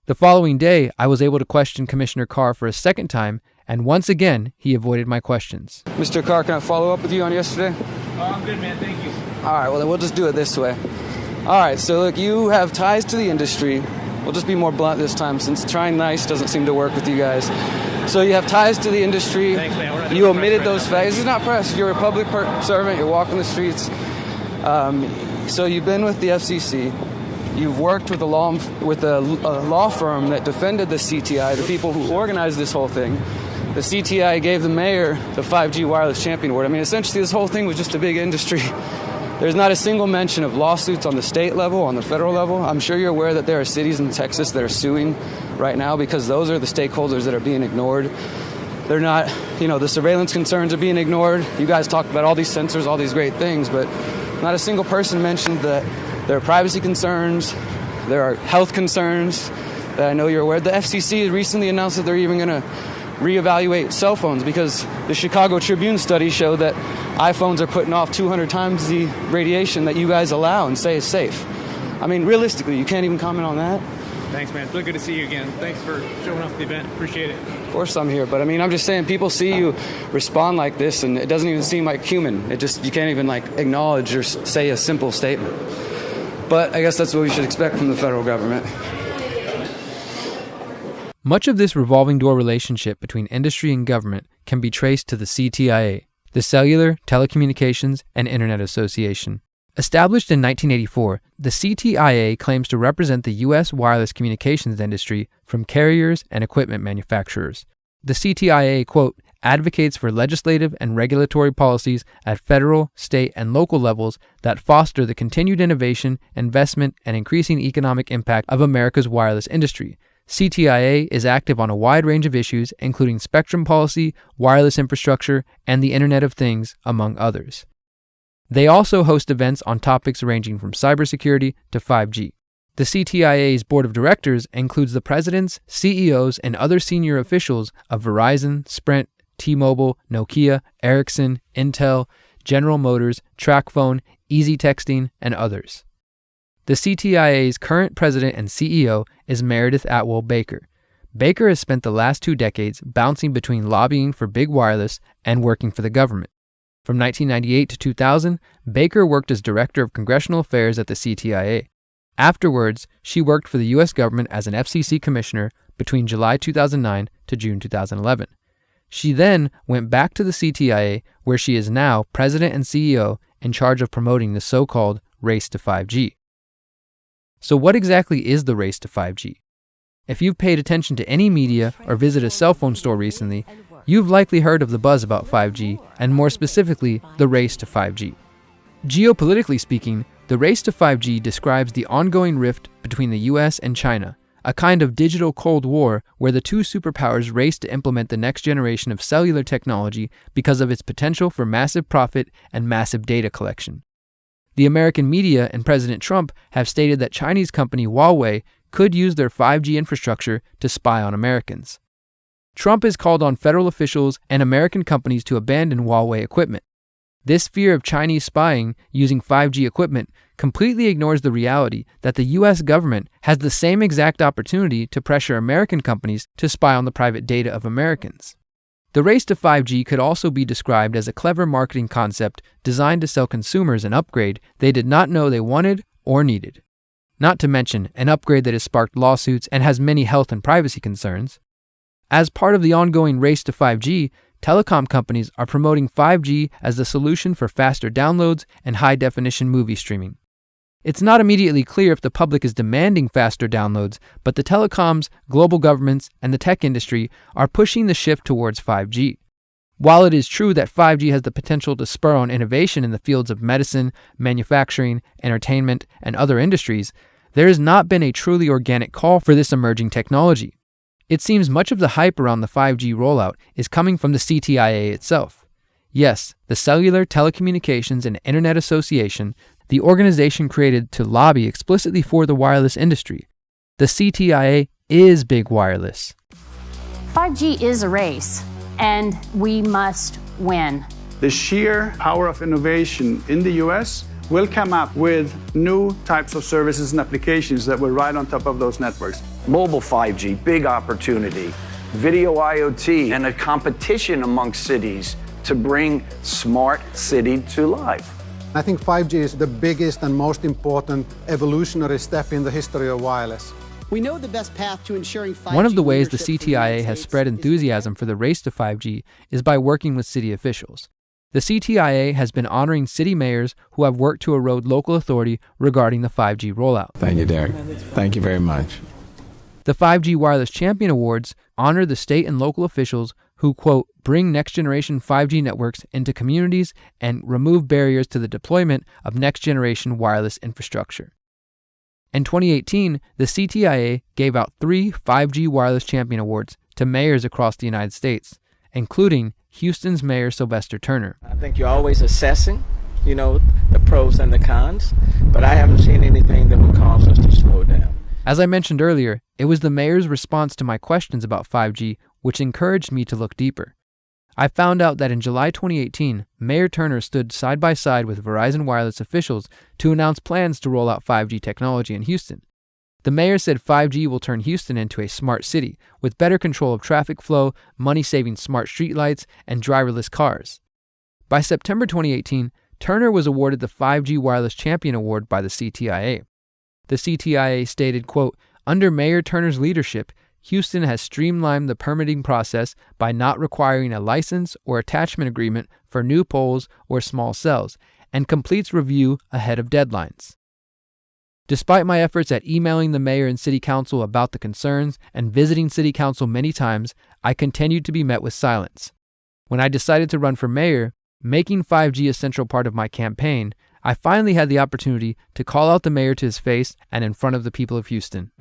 The following day, I was able to question Commissioner Carr for a second time, and once again, he avoided my questions. Mr. Carr, can I follow up with you on yesterday? Oh, I'm good, man. Thank you. All right, well, then we'll just do it this way. All right, so look, you have ties to the industry. We'll just be more blunt this time since trying nice doesn't seem to work with you guys. So you have ties to the industry. Thanks, man. You omitted those facts. This is not press. You're a public servant. You're walking the streets. So you've been with the FCC. You've worked with a law firm that defended the CTI, the people who organized this whole thing. The CTI gave the mayor the 5G Wireless Champion Award. I mean, essentially, this whole thing was just a big industry. There's not a single mention of lawsuits on the state level, on the federal level. I'm sure you're aware that there are cities in Texas that are suing right now because those are the stakeholders that are being ignored. They're not, the surveillance concerns are being ignored. You guys talked about all these sensors, all these great things, but not a single person mentioned that there are privacy concerns, there are health concerns that I know you're aware. The FCC recently announced that they're even going to reevaluate cell phones because the Chicago Tribune study showed that iPhones are putting off 200 times the radiation that you guys allow and say is safe. I mean, realistically, you can't even comment on that? Thanks, man. It's really good to see you again. Thanks for showing up at the event. Appreciate it. Of course I'm here, but I mean, I'm just saying people see you respond like this and it doesn't even seem like human. You can't even acknowledge or say a simple statement. But I guess that's what we should expect from the federal government. Much of this revolving door relationship between industry and government can be traced to the CTIA, the Cellular, Telecommunications, and Internet Association. Established in 1984, the CTIA claims to represent the U.S. wireless communications industry from carriers and equipment manufacturers. The CTIA, quote, advocates for legislative and regulatory policies at federal, state, and local levels that foster the continued innovation, investment, and increasing economic impact of America's wireless industry. CTIA is active on a wide range of issues, including spectrum policy, wireless infrastructure, and the Internet of Things, among others. They also host events on topics ranging from cybersecurity to 5G. The CTIA's board of directors includes the presidents, CEOs, and other senior officials of Verizon, Sprint, T-Mobile, Nokia, Ericsson, Intel, General Motors, TracFone, Easy Texting, and others. The CTIA's current president and CEO is Meredith Atwell Baker. Baker has spent the last 2 decades bouncing between lobbying for big wireless and working for the government. From 1998 to 2000, Baker worked as Director of Congressional Affairs at the CTIA. Afterwards, she worked for the U.S. government as an FCC commissioner between July 2009 to June 2011. She then went back to the CTIA, where she is now president and CEO in charge of promoting the so-called race to 5G. So what exactly is the race to 5G? If you've paid attention to any media or visited a cell phone store recently, you've likely heard of the buzz about 5G, and more specifically, the race to 5G. Geopolitically speaking, the race to 5G describes the ongoing rift between the US and China, a kind of digital Cold War where the two superpowers race to implement the next generation of cellular technology because of its potential for massive profit and massive data collection. The American media and President Trump have stated that Chinese company Huawei could use their 5G infrastructure to spy on Americans. Trump has called on federal officials and American companies to abandon Huawei equipment. This fear of Chinese spying using 5G equipment completely ignores the reality that the U.S. government has the same exact opportunity to pressure American companies to spy on the private data of Americans. The race to 5G could also be described as a clever marketing concept designed to sell consumers an upgrade they did not know they wanted or needed. Not to mention an upgrade that has sparked lawsuits and has many health and privacy concerns. As part of the ongoing race to 5G, telecom companies are promoting 5G as the solution for faster downloads and high-definition movie streaming. It's not immediately clear if the public is demanding faster downloads, but the telecoms, global governments, and the tech industry are pushing the shift towards 5G. While it is true that 5G has the potential to spur on innovation in the fields of medicine, manufacturing, entertainment, and other industries, there has not been a truly organic call for this emerging technology. It seems much of the hype around the 5G rollout is coming from the CTIA itself. Yes, the Cellular, Telecommunications, and Internet Association, the organization created to lobby explicitly for the wireless industry. The CTIA is big wireless. 5G is a race, and we must win. The sheer power of innovation in the US will come up with new types of services and applications that will ride on top of those networks. Mobile 5G, big opportunity. Video IoT, and a competition amongst cities to bring smart city to life. I think 5G is the biggest and most important evolutionary step in the history of wireless. We know the best path to ensuring 5G. One of the ways the CTIA has spread enthusiasm for the race to 5G is by working with city officials. The CTIA has been honoring city mayors who have worked to erode local authority regarding the 5G rollout. Thank you, Derrick. Thank you very much. The 5G Wireless Champion Awards honor the state and local officials who, quote, bring next-generation 5G networks into communities and remove barriers to the deployment of next-generation wireless infrastructure. In 2018, the CTIA gave out 3 5G Wireless Champion Awards to mayors across the United States, including Houston's Mayor Sylvester Turner. I think you're always assessing, the pros and the cons, but I haven't seen anything that would cause us to slow down. As I mentioned earlier, it was the mayor's response to my questions about 5G which encouraged me to look deeper. I found out that in July 2018, Mayor Turner stood side by side with Verizon Wireless officials to announce plans to roll out 5G technology in Houston. The mayor said 5G will turn Houston into a smart city with better control of traffic flow, money-saving smart streetlights, and driverless cars. By September 2018, Turner was awarded the 5G Wireless Champion Award by the CTIA. The CTIA stated, quote, under Mayor Turner's leadership, Houston has streamlined the permitting process by not requiring a license or attachment agreement for new poles or small cells, and completes review ahead of deadlines. Despite my efforts at emailing the mayor and city council about the concerns and visiting city council many times, I continued to be met with silence. When I decided to run for mayor, making 5G a central part of my campaign, I finally had the opportunity to call out the mayor to his face and in front of the people of Houston.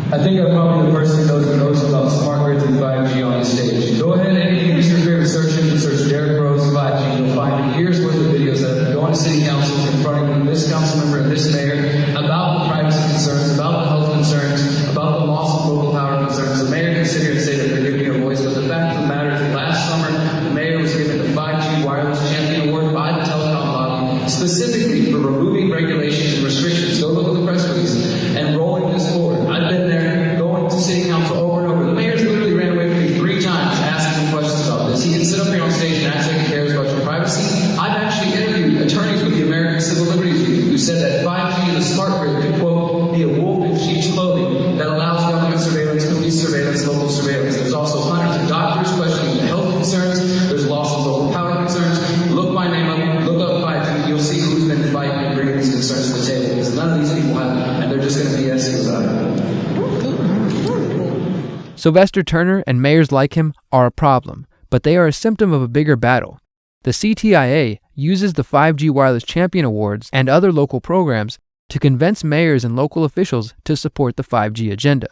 I think I'm probably the person who knows the most about smart grids and 5G on the stage. Go ahead and use your favorite search engine, search Derrick Broze 5G. You'll find here's where the videos that have been going to city council in front of this council member and this mayor about the privacy concerns, about the health concerns, about the loss of local power concerns. The mayor can sit here and say that they're giving you a voice, but the fact of the matter is last summer, the mayor was given the 5G Wireless Champion Award by the telecom body specifically for removing regulations and restrictions. Go look at the press release and rolling this forward. I've been there, going to city council over and over. The mayor's literally ran away from me 3 times asking him questions about this. He can sit up here on stage and act like he cares about your privacy. I've actually interviewed attorneys with the American Civil Liberties Union who said that 5G and the smart grid could, quote, be a wolf in sheep's clothing that allows government surveillance, police surveillance, local surveillance. There's also hundreds of doctors questioning the health concerns. There's loss of local power concerns. Look my name up, look up 5G. You'll see who's been fighting and bringing these concerns to the table, because none of these people have it, and they're just going to be asking about it. Sylvester Turner and mayors like him are a problem, but they are a symptom of a bigger battle. The CTIA uses the 5G Wireless Champion Awards and other local programs to convince mayors and local officials to support the 5G agenda.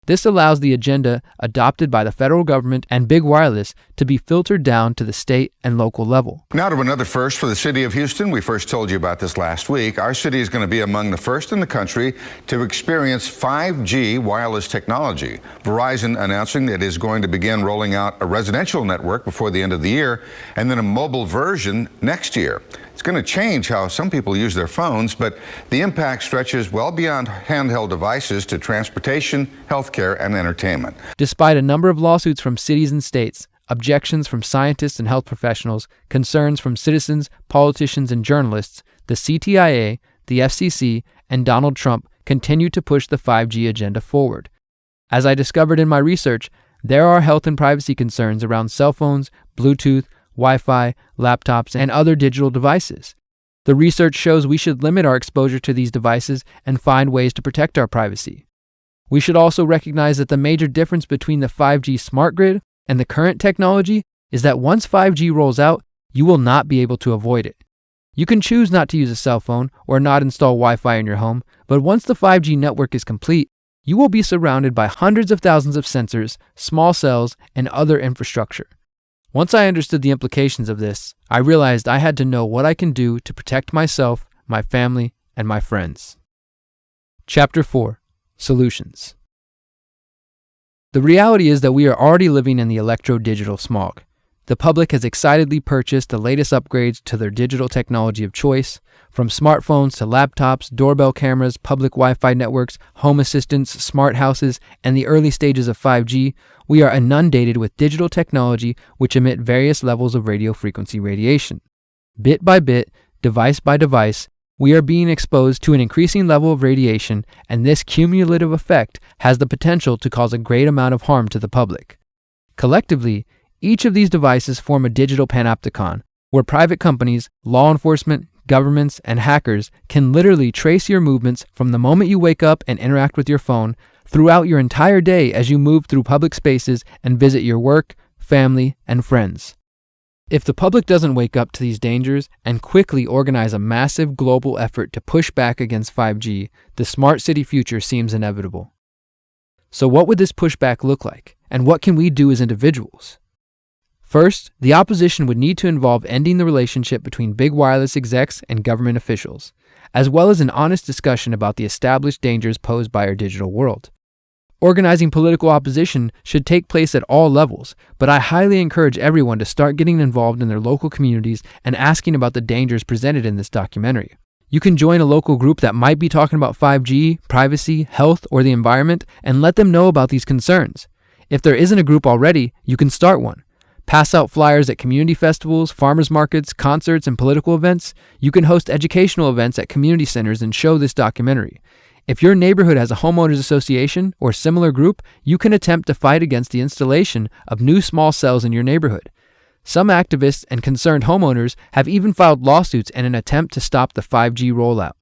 This allows the agenda adopted by the federal government and big wireless to be filtered down to the state and local level. Now to another first for the city of Houston. We first told you about this last week. Our city is going to be among the first in the country to experience 5G wireless technology. Verizon announcing that it is going to begin rolling out a residential network before the end of the year and then a mobile version next year. It's going to change how some people use their phones, but the impact stretches well beyond handheld devices to transportation, healthcare, and entertainment. Despite a number of lawsuits from cities and states, objections from scientists and health professionals, concerns from citizens, politicians, and journalists, the CTIA, the FCC, and Donald Trump continue to push the 5G agenda forward. As I discovered in my research, there are health and privacy concerns around cell phones, Bluetooth, Wi-Fi, laptops, and other digital devices. The research shows we should limit our exposure to these devices and find ways to protect our privacy. We should also recognize that the major difference between the 5G smart grid and the current technology is that once 5G rolls out, you will not be able to avoid it. You can choose not to use a cell phone or not install Wi-Fi in your home, but once the 5G network is complete, you will be surrounded by hundreds of thousands of sensors, small cells, and other infrastructure. Once I understood the implications of this, I realized I had to know what I can do to protect myself, my family, and my friends. Chapter 4. Solutions. The reality is that we are already living in the electro-digital smog. The public has excitedly purchased the latest upgrades to their digital technology of choice, from smartphones to laptops, doorbell cameras, public Wi-Fi networks, home assistants, smart houses, and the early stages of 5G. We are inundated with digital technology which emit various levels of radio frequency radiation. Bit by bit, device by device, we are being exposed to an increasing level of radiation, and this cumulative effect has the potential to cause a great amount of harm to the public. Collectively, each of these devices form a digital panopticon, where private companies, law enforcement, governments, and hackers can literally trace your movements from the moment you wake up and interact with your phone throughout your entire day as you move through public spaces and visit your work, family, and friends. If the public doesn't wake up to these dangers and quickly organize a massive global effort to push back against 5G, the smart city future seems inevitable. So what would this pushback look like, and what can we do as individuals? First, the opposition would need to involve ending the relationship between big wireless execs and government officials, as well as an honest discussion about the established dangers posed by our digital world. Organizing political opposition should take place at all levels, but I highly encourage everyone to start getting involved in their local communities and asking about the dangers presented in this documentary. You can join a local group that might be talking about 5G, privacy, health, or the environment, and let them know about these concerns. If there isn't a group already, you can start one. Pass out flyers at community festivals, farmers markets, concerts, and political events. You can host educational events at community centers and show this documentary. If your neighborhood has a homeowners association or similar group, you can attempt to fight against the installation of new small cells in your neighborhood. Some activists and concerned homeowners have even filed lawsuits in an attempt to stop the 5G rollout.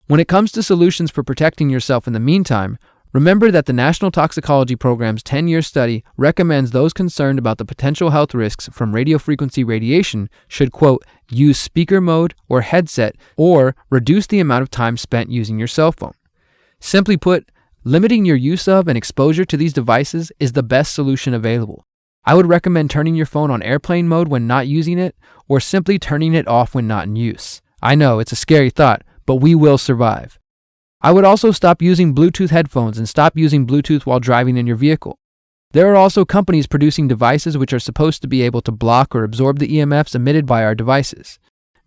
When it comes to solutions for protecting yourself in the meantime, remember that the National Toxicology Program's 10-year study recommends those concerned about the potential health risks from radiofrequency radiation should, quote, use speaker mode or headset or reduce the amount of time spent using your cell phone. Simply put, limiting your use of and exposure to these devices is the best solution available. I would recommend turning your phone on airplane mode when not using it, or simply turning it off when not in use. I know, it's a scary thought, but we will survive. I would also stop using Bluetooth headphones and stop using Bluetooth while driving in your vehicle. There are also companies producing devices which are supposed to be able to block or absorb the EMFs emitted by our devices.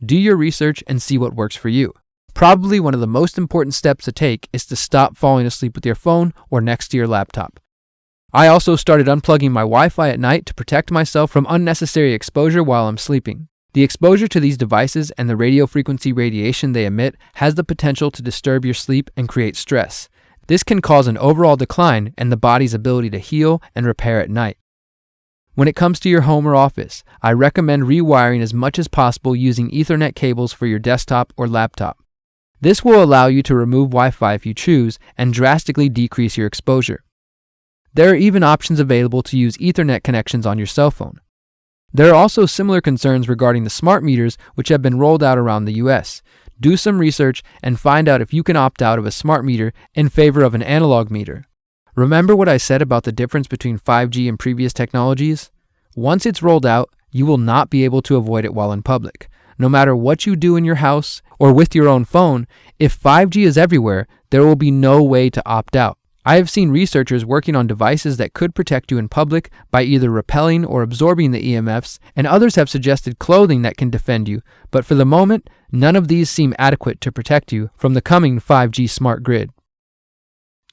Do your research and see what works for you. Probably one of the most important steps to take is to stop falling asleep with your phone or next to your laptop. I also started unplugging my Wi-Fi at night to protect myself from unnecessary exposure while I'm sleeping. The exposure to these devices and the radio frequency radiation they emit has the potential to disturb your sleep and create stress. This can cause an overall decline in the body's ability to heal and repair at night. When it comes to your home or office, I recommend rewiring as much as possible using Ethernet cables for your desktop or laptop. This will allow you to remove Wi-Fi if you choose and drastically decrease your exposure. There are even options available to use Ethernet connections on your cell phone. There are also similar concerns regarding the smart meters which have been rolled out around the US. Do some research and find out if you can opt out of a smart meter in favor of an analog meter. Remember what I said about the difference between 5G and previous technologies? Once it's rolled out, you will not be able to avoid it while in public. No matter what you do in your house or with your own phone, if 5G is everywhere, there will be no way to opt out. I have seen researchers working on devices that could protect you in public by either repelling or absorbing the EMFs, and others have suggested clothing that can defend you, but for the moment, none of these seem adequate to protect you from the coming 5G smart grid.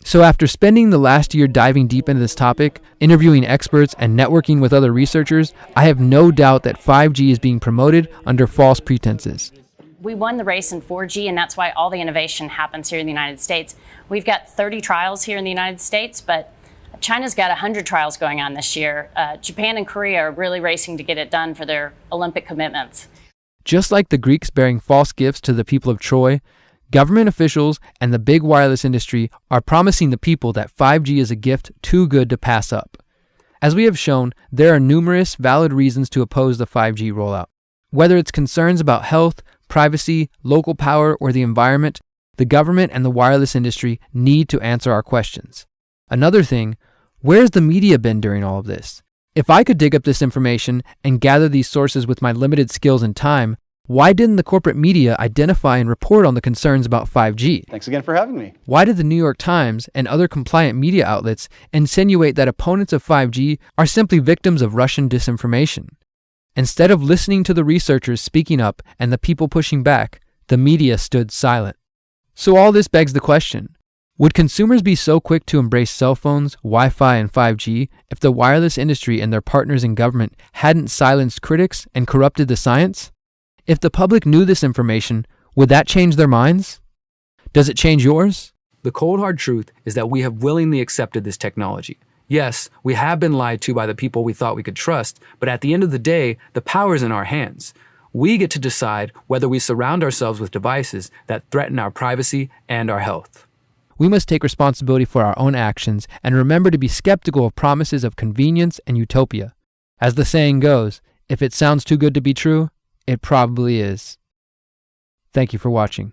So after spending the last year diving deep into this topic, interviewing experts, and networking with other researchers, I have no doubt that 5G is being promoted under false pretenses. We won the race in 4G, and that's why all the innovation happens here in the United States. We've got 30 trials here in the United States, but China's got 100 trials going on this year. Japan and Korea are really racing to get it done for their Olympic commitments. Just like the Greeks bearing false gifts to the people of Troy, government officials and the big wireless industry are promising the people that 5G is a gift too good to pass up. As we have shown, there are numerous valid reasons to oppose the 5G rollout. Whether it's concerns about health, privacy, local power, or the environment, the government and the wireless industry need to answer our questions. Another thing, where's the media been during all of this? If I could dig up this information and gather these sources with my limited skills and time, why didn't the corporate media identify and report on the concerns about 5G? Thanks again for having me. Why did the New York Times and other compliant media outlets insinuate that opponents of 5G are simply victims of Russian disinformation? Instead of listening to the researchers speaking up and the people pushing back, the media stood silent. So all this begs the question, would consumers be so quick to embrace cell phones, Wi-Fi, and 5G if the wireless industry and their partners in government hadn't silenced critics and corrupted the science? If the public knew this information, would that change their minds? Does it change yours? The cold hard truth is that we have willingly accepted this technology. Yes, we have been lied to by the people we thought we could trust, but at the end of the day, the power is in our hands. We get to decide whether we surround ourselves with devices that threaten our privacy and our health. We must take responsibility for our own actions and remember to be skeptical of promises of convenience and utopia. As the saying goes, if it sounds too good to be true, it probably is. Thank you for watching.